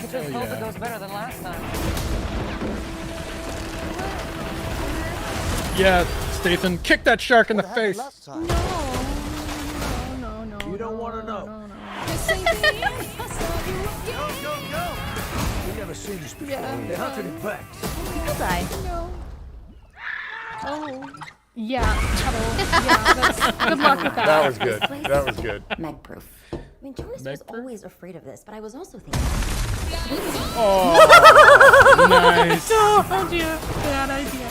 Just Hell hope yeah. it goes better than last time. Yeah, Statham, kick that shark in the face. No. You don't want to know. No. We've never seen this before. Yeah. They hunted in packs. Bye. No. Oh. Yeah. Yeah, that's, good luck with that. That was good. That was good. Meg proof. I mean, Jonas was Meg-proof? always afraid of this, but I was also thinking. Oh, nice. Told you. Bad idea.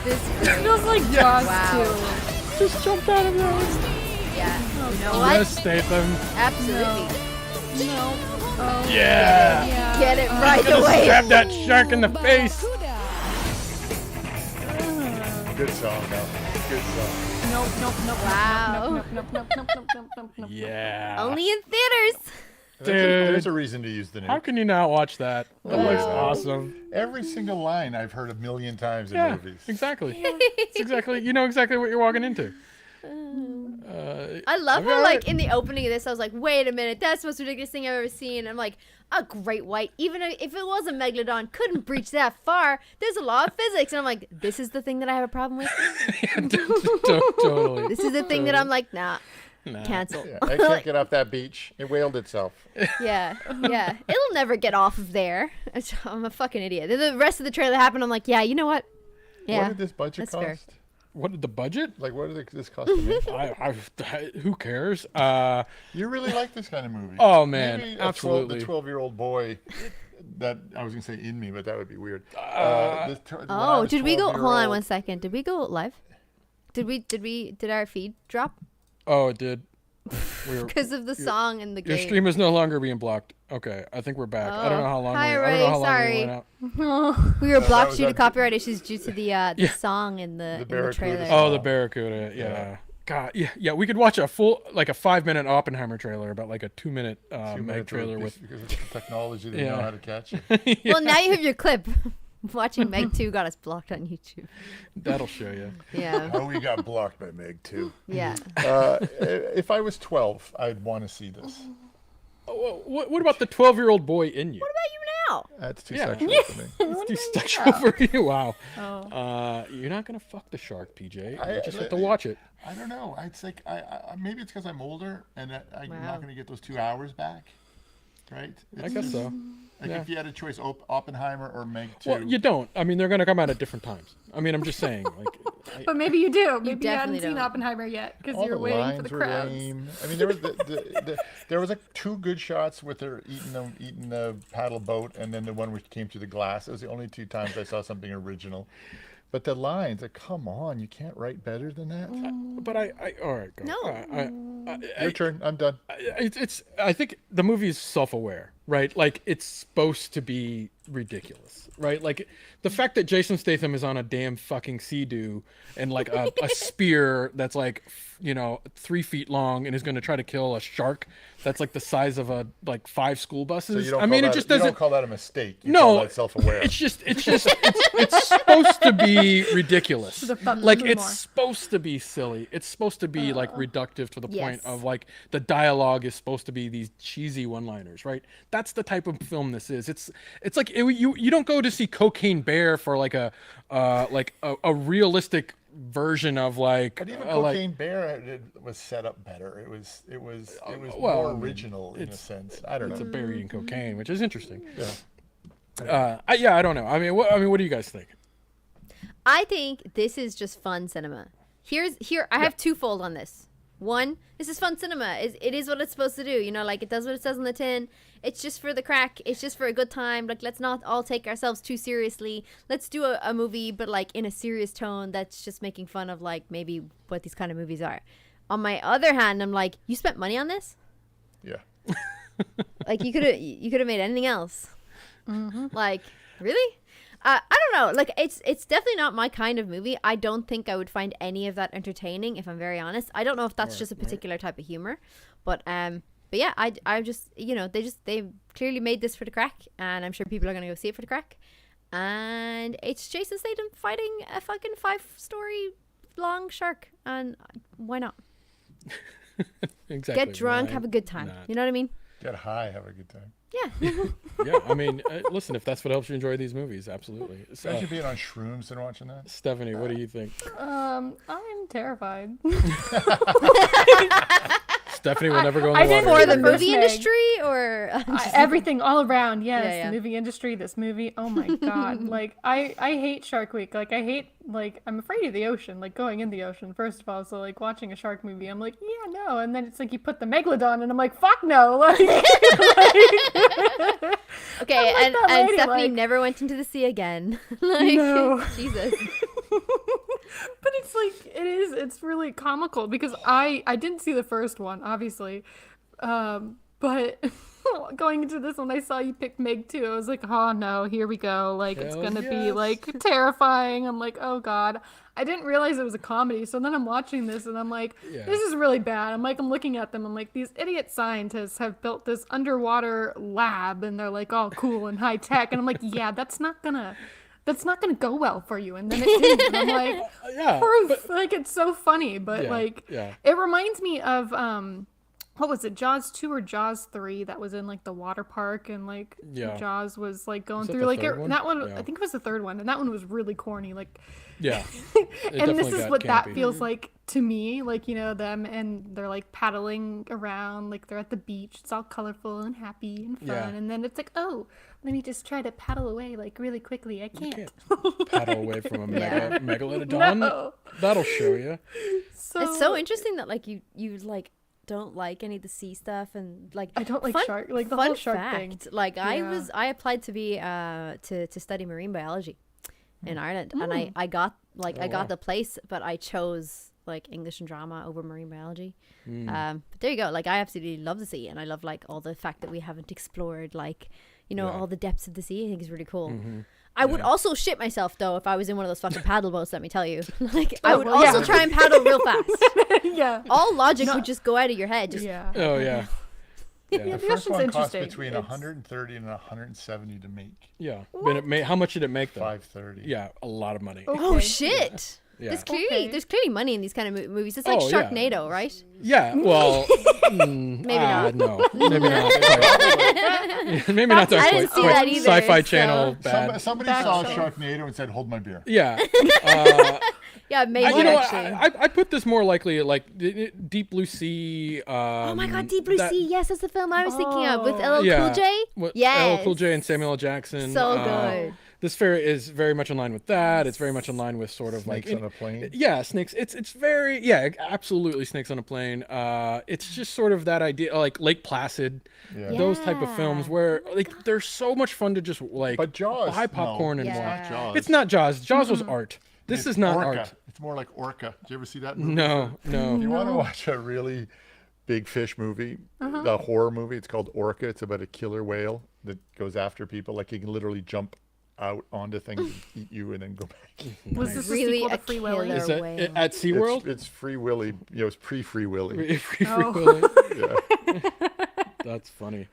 This It feels like Jaws Wow. too. Just jumped out of those. Yeah. You know what? Yes, Statham. Absolutely. No. Oh. Yeah. Yeah. Get it right Gonna away. stab that shark in the face. Good song, though. Good song. Nope. Wow. Nope. Yeah. Only in theaters. There's a reason to use the How name. can you not watch that? That looks awesome. Every single line I've heard a million times in Yeah, movies. exactly. It's exactly. You know exactly what you're walking into. I love how, like, in the opening of this, I was like, wait a minute, that's the most ridiculous thing I've ever seen. I'm like, a great white, even if it was a megalodon, couldn't breach that far. There's a law of physics. And I'm like, this is the thing that I have a problem with? Totally. This is the thing that I'm like, nah. Cancel. Yeah, I can't get off that beach. It whaled itself. Yeah. It'll never get off of there. I'm a fucking idiot. Then the rest of the trailer happened. I'm like, yeah, you know what? Yeah. What did this budget cost? Fair. What did the budget? Like, what did this cost to make? Who cares? You really like this kind of movie. Oh, man. Maybe Absolutely. The 12-year-old boy that I was going to say in me, but that would be weird. Did we go? Hold on 1 second. Did we go live? Did our feed drop? Oh, it did. Because of the song and the game. Your stream is no longer being blocked. Okay, I think we're back. I don't know how long. Hi, I don't know how long we went out. We were blocked due to copyright issues due to the song and the trailer. Oh, the Barracuda. Yeah. God. Yeah. We could watch a full, like a 5-minute Oppenheimer trailer about like a 2-minute Meg trailer with because it's the technology they know how to catch it. Well, now you have your clip. Watching Meg 2 got us blocked on YouTube. That'll show you. Yeah. How we got blocked by Meg 2. Yeah. If I was 12, I'd want to see this. What about the 12-year-old boy in you? What about you now? That's too sexual for me. It's too sexual for you. Wow. Oh. You're not gonna fuck the shark, PJ. You just have to watch it. I don't know. It's like maybe it's because I'm older and I'm not gonna get those 2 hours back. Right? I guess so. Like if you had a choice, Oppenheimer or Meg 2. Well, you don't. I mean, they're going to come out at different times. I mean, I'm just saying. Like, but maybe you do. Maybe you hadn't definitely seen don't. Oppenheimer yet because All you're the waiting for lines the were crowds. lame. I mean, there was there was like 2 good shots with her eating the paddle boat, and then the one which came through the glass. It was the only 2 times I saw something original. But the lines, like, come on, you can't write better than that. But all right, go. No. Your turn. I'm done. I think the movie is self-aware, right? Like, it's supposed to be ridiculous, right? Like, the fact that Jason Statham is on a damn fucking Sea-Doo and like a spear that's like, 3 feet long and is going to try to kill a shark that's like the size of 5 school buses. So you don't I mean, it just doesn't. You don't call that a mistake. You no, call that self-aware. It's supposed to be ridiculous. Like, it's more. supposed to be silly. It's supposed to be like reductive to the point of like the dialogue is supposed to be these cheesy one-liners, right? That's the type of film this is. It's like you don't go to see Cocaine Bear for like a realistic version of like. But even Cocaine Bear was set up better. It was more original in a sense. I don't know. It's a bear eating cocaine, which is interesting. Yeah. I don't know. I mean, what do you guys think? I think this is just fun cinema. I have twofold on this. One, this is fun cinema. It is what it's supposed to do. Like it does what it says on the tin. It's just for the crack. It's just for a good time. Like, let's not all take ourselves too seriously. Let's do a movie, but like in a serious tone that's just making fun of like maybe what these kind of movies are. On my other hand, I'm like, you spent money on this? Yeah. Like you could have made anything else. Mm-hmm. Like, really? I don't know. Like, it's definitely not my kind of movie. I don't think I would find any of that entertaining, if I'm very honest. I don't know if that's just a particular type of humor, but yeah, I just, they clearly made this for the crack, and I'm sure people are gonna go see it for the crack. And it's Jason Statham fighting a fucking 5-story long shark, and why not? Exactly. Get drunk, have a good time. You know what I mean? Get high, have a good time. Yeah. Yeah, I mean, listen, if that's what helps you enjoy these movies, absolutely. Imagine being on shrooms and watching that. Stephanie, what do you think? I'm terrified. Stephanie will never go in the water. For the movie industry or everything all around. Yes, Yeah. The movie industry, this movie. Oh my god. Like I hate Shark Week. Like I'm afraid of the ocean, like going in the ocean first of all. So like watching a shark movie, I'm like, yeah, no. And then it's like you put the megalodon and I'm like, fuck no. Like, okay, like and Stephanie never went into the sea again. Like, no. Jesus. But it's like it's really comical because I didn't see the first one, obviously. But going into this one, I saw you pick Meg 2. I was like, oh no, here we go. Like, it's gonna be like terrifying. I'm like, oh god. I didn't realize it was a comedy. So then I'm watching this and I'm like, this is really bad. I'm looking at them. I'm like, these idiot scientists have built this underwater lab and they're like all cool and high tech. And I'm like, yeah, that's not gonna that's not gonna go well for you, and then it did. And I'm like, yeah, proof. Like it's so funny, but it reminds me of what was it, Jaws 2 or Jaws 3 that was in like the water park, and like Jaws was like going through like that one. I think it was the third one, and that one was really corny. Like and this is what that feels like to me. Like, you know, them and they're like paddling around, like they're at the beach. It's all colorful and happy and fun, and then it's like, oh, let me just try to paddle away like really quickly. I can't paddle away from a megalodon. No. That'll show you. So, it's so interesting that like you like don't like any of the sea stuff, and like I don't like shark, like the whole shark thing. Like I applied to be to study marine biology in Ireland, and I got the place, but I chose like English and drama over marine biology. But there you go. Like I absolutely love the sea, and I love like all the fact that we haven't explored like, you know, all the depths of the sea. I think is really cool. I would also shit myself though if I was in one of those fucking paddle boats. Let me tell you, like I would also try and paddle real fast. All logic would just go out of your head. Just Oh yeah. The first one cost between 130 and 170 to make. Yeah, but how much did it make though? 530. Yeah, a lot of money. Okay. Oh shit. Yeah. There's clearly money in these kind of movies. It's like Sharknado, right? Yeah, well, maybe not. No, maybe not. Maybe not that. I didn't see that either. Sci-Fi Channel. Bad. Somebody saw Sharknado and said, "Hold my beer." Yeah. Yeah, maybe. I put this more likely like Deep Blue Sea. Oh my God, Deep Blue Sea! Yes, that's the film I was thinking of with LL Cool J. Yes, LL Cool J and Samuel L. Jackson. So good. This is very much in line with that. It's very much in line with sort of snakes on a plane. Yeah, snakes. It's very absolutely snakes on a plane. It's just sort of that idea, like Lake Placid, those type of films where like they're so much fun to just like buy popcorn and watch. Jaws. It's not Jaws. Jaws was art. This is not Orca. art. It's more like Orca. Did you ever see that movie? No. If you want to watch a really big fish movie, a horror movie, it's called Orca. It's about a killer whale that goes after people. Like he can literally jump out onto things and eat you and then go back. Was this really a Free Willy? Is that at SeaWorld? It's Free Willy. You know, it's pre-Free Willy. Free Willy. Yeah. That's funny.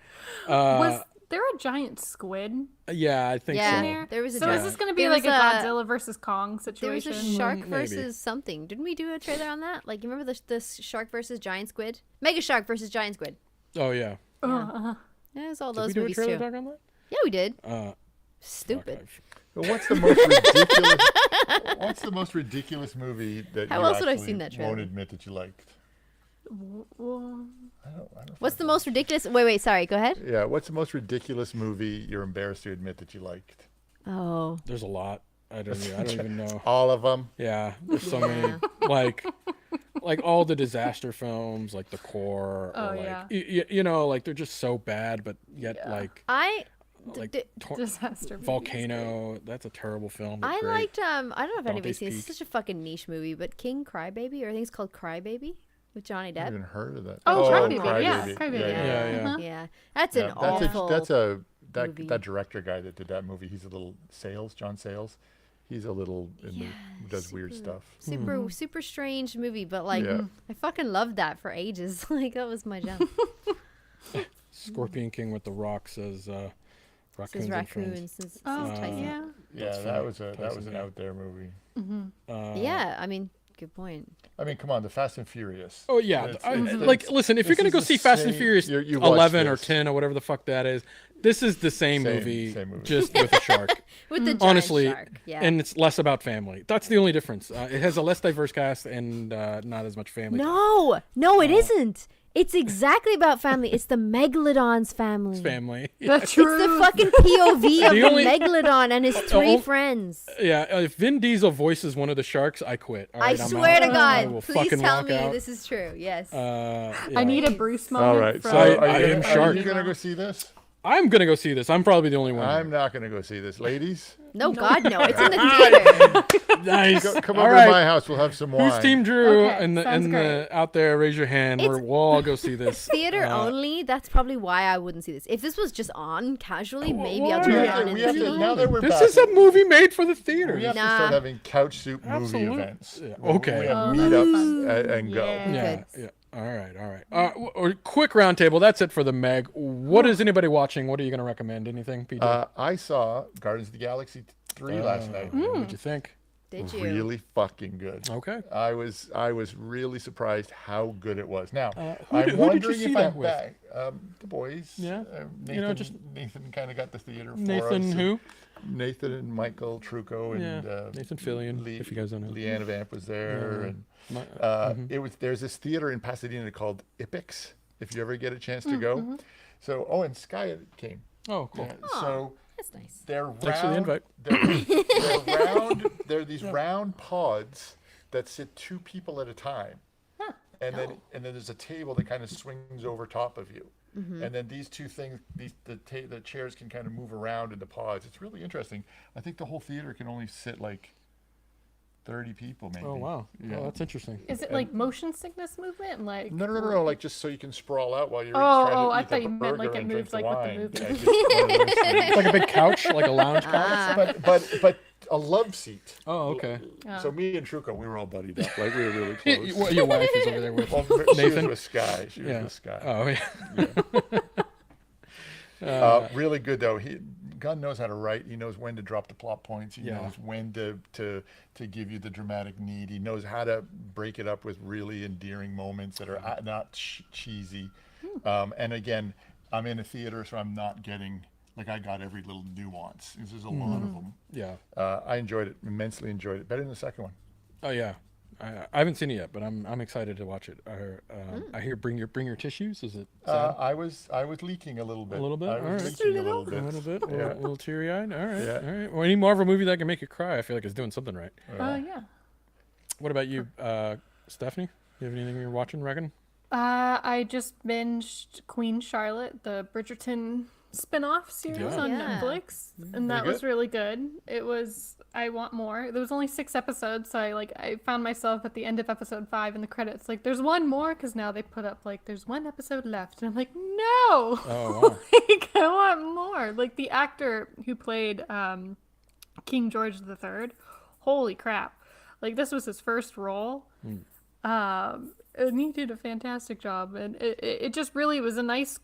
Was there a giant squid? Yeah, I think so. There was a so is this going to be like a Godzilla versus Kong situation? There was a shark versus something. Didn't we do a trailer on that? Like, you remember the shark versus giant squid? Mega Shark versus giant squid. Oh, yeah. Yeah, it's all those did we movies do a trailer too. talk on that? Yeah, we did. Stupid. Well, what's the most ridiculous? What's the most ridiculous movie that How you else would I actually seen that trailer? won't admit that you liked? What's the most ridiculous? Wait, sorry. Go ahead. Yeah, what's the most ridiculous movie you're embarrassed to admit that you liked? Oh, there's a lot. I don't even know. All of them. Yeah, there's so many. Like all the disaster films, like The Core, or like you know, like they're just so bad, but yet disaster Volcano. That's a terrible film. I great. liked. I don't know if anybody's seen it. It's Peak. such a fucking niche movie, but King Crybaby, or I think it's called Crybaby, with Johnny Depp. I haven't even heard of that. Oh, Crybaby. Yeah, Crybaby. Yeah. That's an awful. That director guy that did that movie. He's a little John Sayles. He's a little does weird stuff. Super strange movie, but like I fucking loved that for ages. Like that was my jam. Scorpion King with The Rock says raccoons and friends. Yeah, that was an out there movie. Yeah, I mean, good point. I mean, come on, the Fast and Furious. Oh yeah, listen, if you're gonna go see Fast and Furious 11 or 10 or whatever the fuck that is, this is the same movie, just with a shark. With the giant honestly, shark. Yeah. And it's less about family. That's the only difference. It has a less diverse cast and not as much family. No, it isn't. It's exactly about family. It's the Megalodon's family. It's family. That's true. It's the fucking POV of the Megalodon and his 3 friends. Yeah, if Vin Diesel voices one of the sharks, I quit. All right, I swear to God, please tell me this is true. Yes. I need a Bruce moment. All right, so I am shark. Are you gonna go see this? I'm gonna go see this. I'm probably the only one. I'm not gonna go see this, ladies. No, God, no! It's in the theater. Nice. Come over to my house. We'll have some wine. Who's Team Drew Okay, and the out there? Raise your hand. We'll all go see this. Theater only. That's probably why I wouldn't see this. If this was just on casually, maybe I'll turn it on. Now that we're this back, is a movie made for the theater. We have to start having CouchSoup movie events. Yeah. Okay. We have meetups and go. Yeah. All right. Quick roundtable. That's it for the Meg. What is anybody watching? What are you going to recommend? Anything, PJ? I saw Guardians of the Galaxy 3 last night. What'd you think? Did you? Really fucking good. Okay. I was really surprised how good it was. Now, who I'm did you wondering see if that I'm with? back. The boys. Yeah. Nathan, Nathan kind of got the theater for Nathan us. who? Nathan and Michael Trucco and Nathan Fillion, if you guys don't know. Leanne Vamp was there, and there's this theater in Pasadena called Ipix. If you ever get a chance to go. So and Sky came. Oh, cool. So that's nice. They're round. Thanks for the invite. They're round. They're these round pods that sit 2 people at a time, and then there's a table that kind of swings over top of you, and then these 2 things, the chairs can kind of move around in the pods. It's really interesting. I think the whole theater can only sit like 30 people, maybe. Oh wow. Yeah. Oh, that's interesting. Is it like motion sickness movement? Like No. Like just so you can sprawl out while you're Oh, trying to I eat thought the you meant burger like it and drink moves like with the wine. movement. Yeah, just one of those things. Like a big couch, like a lounge couch. But a love seat. Oh, okay. So me and Truco, we were all buddied up. Like we were really close. Your wife is over there with She Nathan. was with Sky. She was with Sky. Oh yeah. Really good though. Gunn knows how to write. He knows when to drop the plot points. He Yeah. knows when to give you the dramatic need. He knows how to break it up with really endearing moments that are not cheesy. And again, I'm in a theater, so I'm not getting like I got every little nuance. There's a lot of them. Yeah. I enjoyed it. Immensely enjoyed it. Better than the second one. Oh yeah. I haven't seen it yet, but I'm excited to watch it. I hear bring your tissues. Is it sad? I was leaking a little bit. A little bit? I was All right. leaking a little bit. A little bit. Yeah. A little teary eyed. All right. Yeah. All right. Well, any Marvel movie that can make you cry, I feel like it's doing something right. yeah. What about you, Stephanie? You have anything you're watching, reckon? I just binged Queen Charlotte, the Bridgerton spin-off series on Netflix, and that was really good. It was I want more. There was only 6 episodes, so I found myself at the end of episode 5 in the credits like there's one more because now they put up like there's 1 episode left, and I'm like no. Oh wow. Like I want more. Like the actor who played King George III, holy crap! Like this was his first role. And he did a fantastic job, and it just really was a nice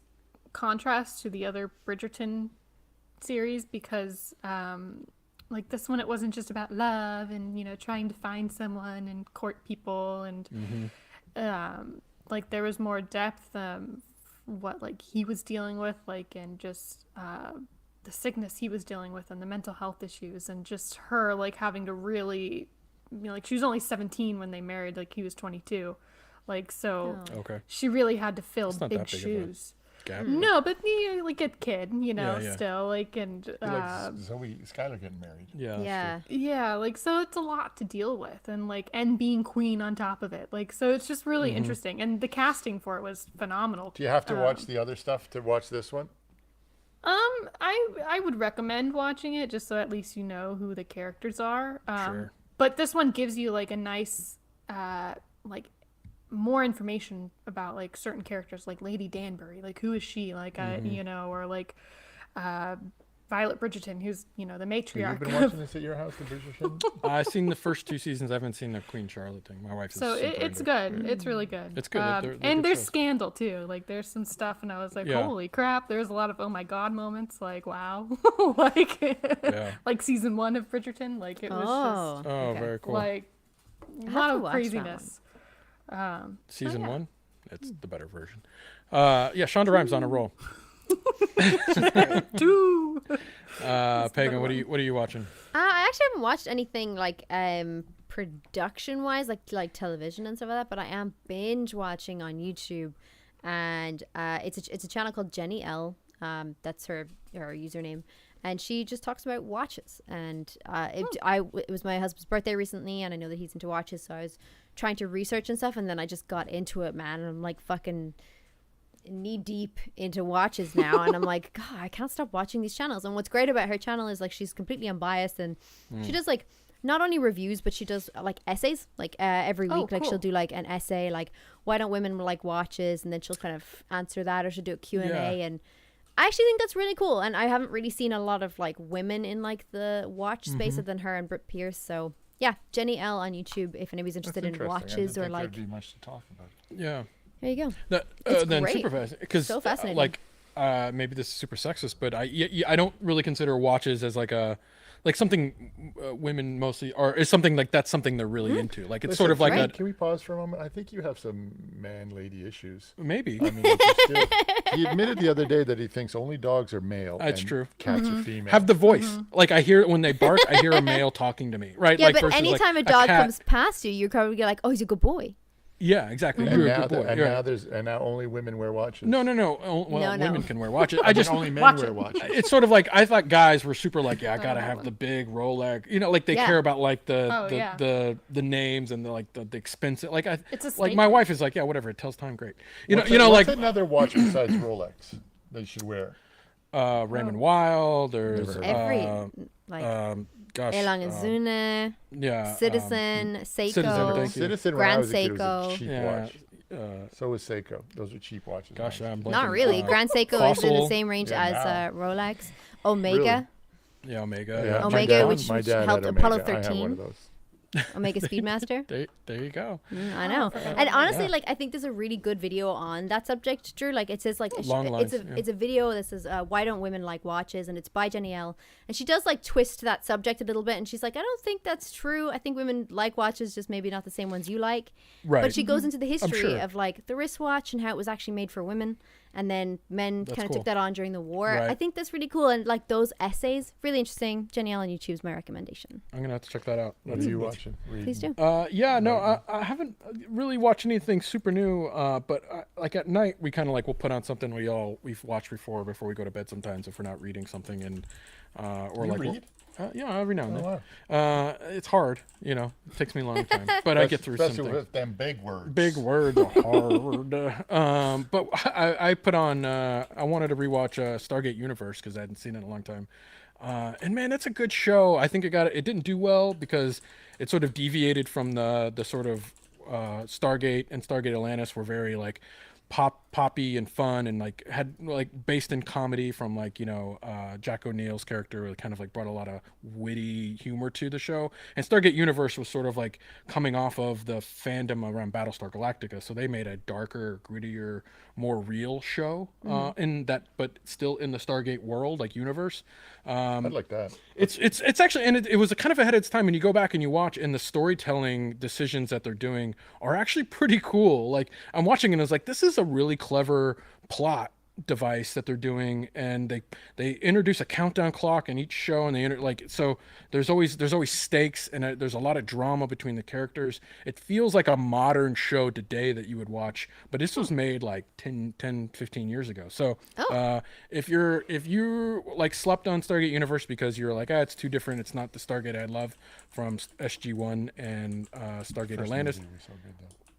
contrast to the other Bridgerton series because like this one, it wasn't just about love and trying to find someone and court people, and like there was more depth what like he was dealing with, like, and just the sickness he was dealing with and the mental health issues, and just her like having to really like she was only 17 when they married, like he was 22, like so she really had to fill big shoes. No, but like a kid, still like, and like Zoe Skylar getting married. Yeah, like so it's a lot to deal with, and like and being queen on top of it, like so it's just really interesting, and the casting for it was phenomenal. Do you have to watch the other stuff to watch this one? I would recommend watching it just so at least you know who the characters are. Sure. But this one gives you like a nice like more information about like certain characters, like Lady Danbury, like who is she, like or like Violet Bridgerton, who's the matriarch. Have you been watching this at your house, the Bridgerton? I've seen the first 2 seasons. I haven't seen the Queen Charlotte thing. My wife is so super it's into good. It's really good. It's good. They're and good there's shows. scandal too. Like there's some stuff, and I was like, holy crap! There's a lot of oh my god moments. Like wow, like like season 1 of Bridgerton. Like it was just very cool. like a lot of craziness. Season 1, it's the better version. Shonda Rhimes on a roll. Pagan, what are you watching? I actually haven't watched anything like production wise, like television and stuff like that, but I am binge watching on YouTube, and it's a channel called Jenny L. That's her username, and she just talks about watches. And it was my husband's birthday recently, and I know that he's into watches, so I was trying to research and stuff, and then I just got into it, man, and I'm like fucking knee deep into watches now, and I'm like, God, I can't stop watching these channels. And what's great about her channel is like she's completely unbiased, and she does like not only reviews, but she does like essays, like every week. Like she'll do like an essay, like why don't women like watches, and then she'll kind of answer that, or she'll do a Q&A. And I actually think that's really cool, and I haven't really seen a lot of like women in like the watch space other than her and Britt Pierce. So yeah, Jenny L on YouTube if anybody's interested in watches or like. There'd be much to talk about. Yeah. There you go. Then great. super fast, because so fascinating. maybe this is super sexist, but I don't really consider watches as like a like something women mostly are is something like that's something they're really into. Like it's Listen, sort of like can we pause for a moment? I think you have some man-lady issues. Maybe. I mean, he admitted the other day that he thinks only dogs are male. That's and true. Cats are female. Have the voice. Like I hear when they bark, I hear a male talking to me. Right. Yeah, like, but versus, anytime like, a dog cat. comes past you, you're probably like, oh, he's a good boy. Yeah, exactly. And You're now, a good boy. and You're now right. now only women wear watches. No. Well, No, no. women can wear watches. I just only men watch wear it. watches. It's sort of like I thought guys were super like, yeah, I gotta have the big Rolex. You know, like they Yeah. care about like Oh, the yeah. the names and the expensive. Like It's a like my statement. wife is like, yeah, whatever. It tells time great. What's Like another watch besides Rolex that you should wear? Raymond Wild. There's Every like gosh, Elangazuna, yeah, Citizen, Seiko, Citizen, thank you. Citizen when I Grand was a kid, was a Seiko. cheap Yeah, watch. So was Seiko. Those are cheap watches. Gosh, I'm Not blanking. really. Grand Seiko is in the Fossil. same range Yeah, as Rolex. Omega, Yeah, Omega. Yeah, Yeah. Omega, my which dad had helped Omega. Apollo I have one 13. of those. Omega Speedmaster. There you go. I know. And honestly, like I think there's a really good video on that subject, Drew. Like it says like Long lines, it's a video that says why don't women like watches, and it's by Jenny L. And she does like twist that subject a little bit, and she's like, I don't think that's true. I think women like watches, just maybe not the same ones you like. Right. But she goes into the history sure. of like the wristwatch and how it was actually made for women, and then men That's kind of cool. took that on during the war. Right. I think that's really cool, and like those essays, really interesting. Jenny L. on YouTube's my recommendation. I'm gonna have to check that out. What are you watching? Please do. Yeah, no, I haven't really watched anything super new. But like at night, we kind of like we'll put on something we've watched before we go to bed. Sometimes if we're not reading something, and or You like read? yeah, every now and then. Oh, wow. It's hard, it takes me a long time, but I get through Especially something. with them big words. Big words are hard. But I put on. I wanted to rewatch Stargate Universe because I hadn't seen it in a long time. And man, that's a good show. I think it didn't do well because it sort of deviated from the sort of Stargate and Stargate Atlantis were very like poppy and fun and like had like based in comedy from like Jack O'Neill's character kind of like brought a lot of witty humor to the show, and Stargate Universe was sort of like coming off of the fandom around Battlestar Galactica, so they made a darker, grittier, more real show in that, but still in the Stargate world, like universe. I'd like that. It's actually, and it was kind of ahead of its time. And you go back and you watch, and the storytelling decisions that they're doing are actually pretty cool. Like I'm watching, and I was like, this is a really clever plot device that they're doing, and they introduce a countdown clock in each show, and so there's always stakes, and there's a lot of drama between the characters. It feels like a modern show today that you would watch, but this was made like 10 15 years ago. So if you like slept on Stargate Universe because you're like, it's too different, it's not the Stargate I love from SG-1 and Stargate Atlantis.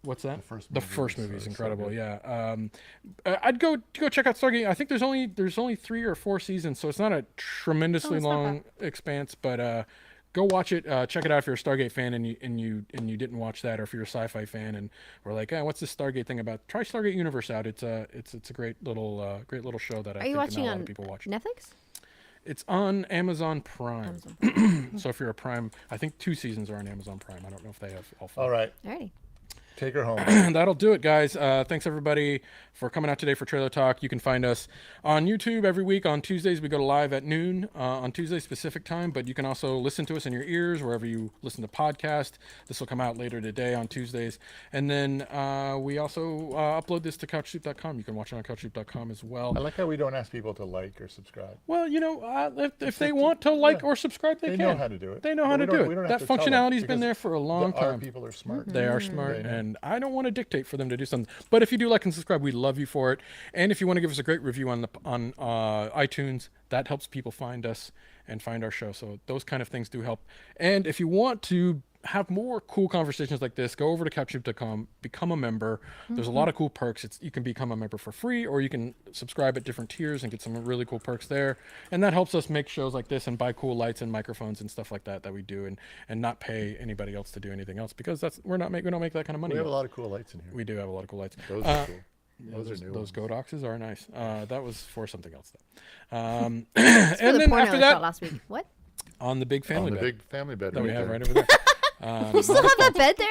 What's that? The first movie is incredible. Yeah, I'd go check out Stargate. I think there's only 3 or 4 seasons, so it's not a tremendously long expanse. But go watch it. Check it out if you're a Stargate fan and you didn't watch that, or if you're a sci-fi fan and we're like, what's this Stargate thing about? Try Stargate Universe out. It's a great little show that I think not a lot of people watch. Netflix? It's on Amazon Prime. So if you're a Prime, I think 2 seasons are on Amazon Prime. I don't know if they have all 4. All right. Alrighty. Take her home. That'll do it, guys. Thanks everybody for coming out today for Trailer Talk. You can find us on YouTube every week on Tuesdays. We go to live at noon on Tuesdays Pacific time, but you can also listen to us in your ears wherever you listen to podcasts. This will come out later today on Tuesdays. And then we also upload this to CouchSoup.com. You can watch it on CouchSoup.com as well. I like how we don't ask people to like or subscribe. Well, if they want to like or subscribe, they can. They know how to do it. They know how to do it. That functionality's been there for a long time. Our people are smart. They are smart, and I don't want to dictate for them to do something. But if you do like and subscribe, we love you for it. And if you want to give us a great review on iTunes, that helps people find us and find our show. So those kind of things do help. And if you want to have more cool conversations like this, go over to CouchSoup.com, become a member. There's a lot of cool perks. You can become a member for free, or you can subscribe at different tiers and get some really cool perks there. And that helps us make shows like this and buy cool lights and microphones and stuff like that we do, and not pay anybody else to do anything else, because we don't make that kind of money. We have a lot of cool lights in here. We do have a lot of cool lights. Those are cool. Yeah, those are new. Those Godoxes are nice. That was for something else though. And then after that, last week. What? On the big family bed. Big family bed that we right have there. right over there. You still have that bed there?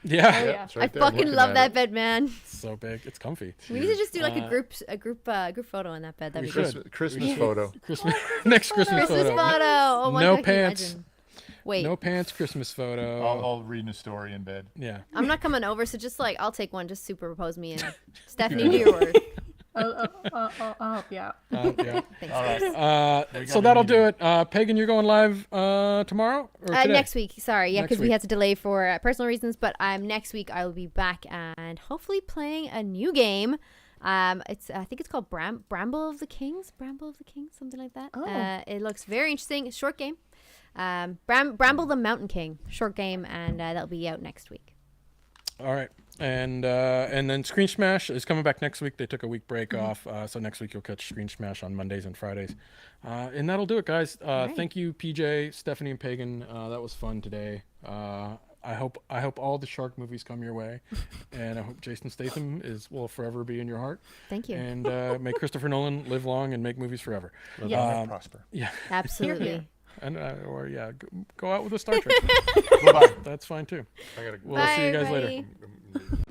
Yeah. Oh, yeah. It's right I there. fucking Looking love at that it. bed, man. It's so big. It's comfy. We need to just do like a group photo in that bed. That'd be should. good. Christmas photo. Christmas next Christmas Christmas photo. photo. Oh my No God, can you pants. imagine? Wait, No pants Christmas photo. I'll read a story in bed. Yeah. I'm not coming over, so just like I'll take one. Just superpose me and Stephanie, do your word. I'll help you out. Yeah. Thanks, All guys. right. So that'll do it. Pagan, you're going live tomorrow or today? Next week. Sorry, yeah, Next because we week. had to delay for personal reasons. But next week I will be back and hopefully playing a new game. I think it's called Bramble of the Kings, something like that. Oh. It looks very interesting. It's a short game. Bramble the Mountain King, short game, and that'll be out next week. All right. And then Screen Smash is coming back next week. They took a week break off, so next week you'll catch Screen Smash on Mondays and Fridays. And that'll do it, guys. right. Thank you, PJ, Stephanie, and Pagan. That was fun today. I hope all the shark movies come your way, and I hope Jason Statham will forever be in your heart. Thank you. And may Christopher Nolan live long and make movies forever. Live long and prosper. Yeah. Absolutely. And go out with a Star Trek. Bye-bye. That's fine too. I gotta go. We'll see you guys Bye, later. everybody.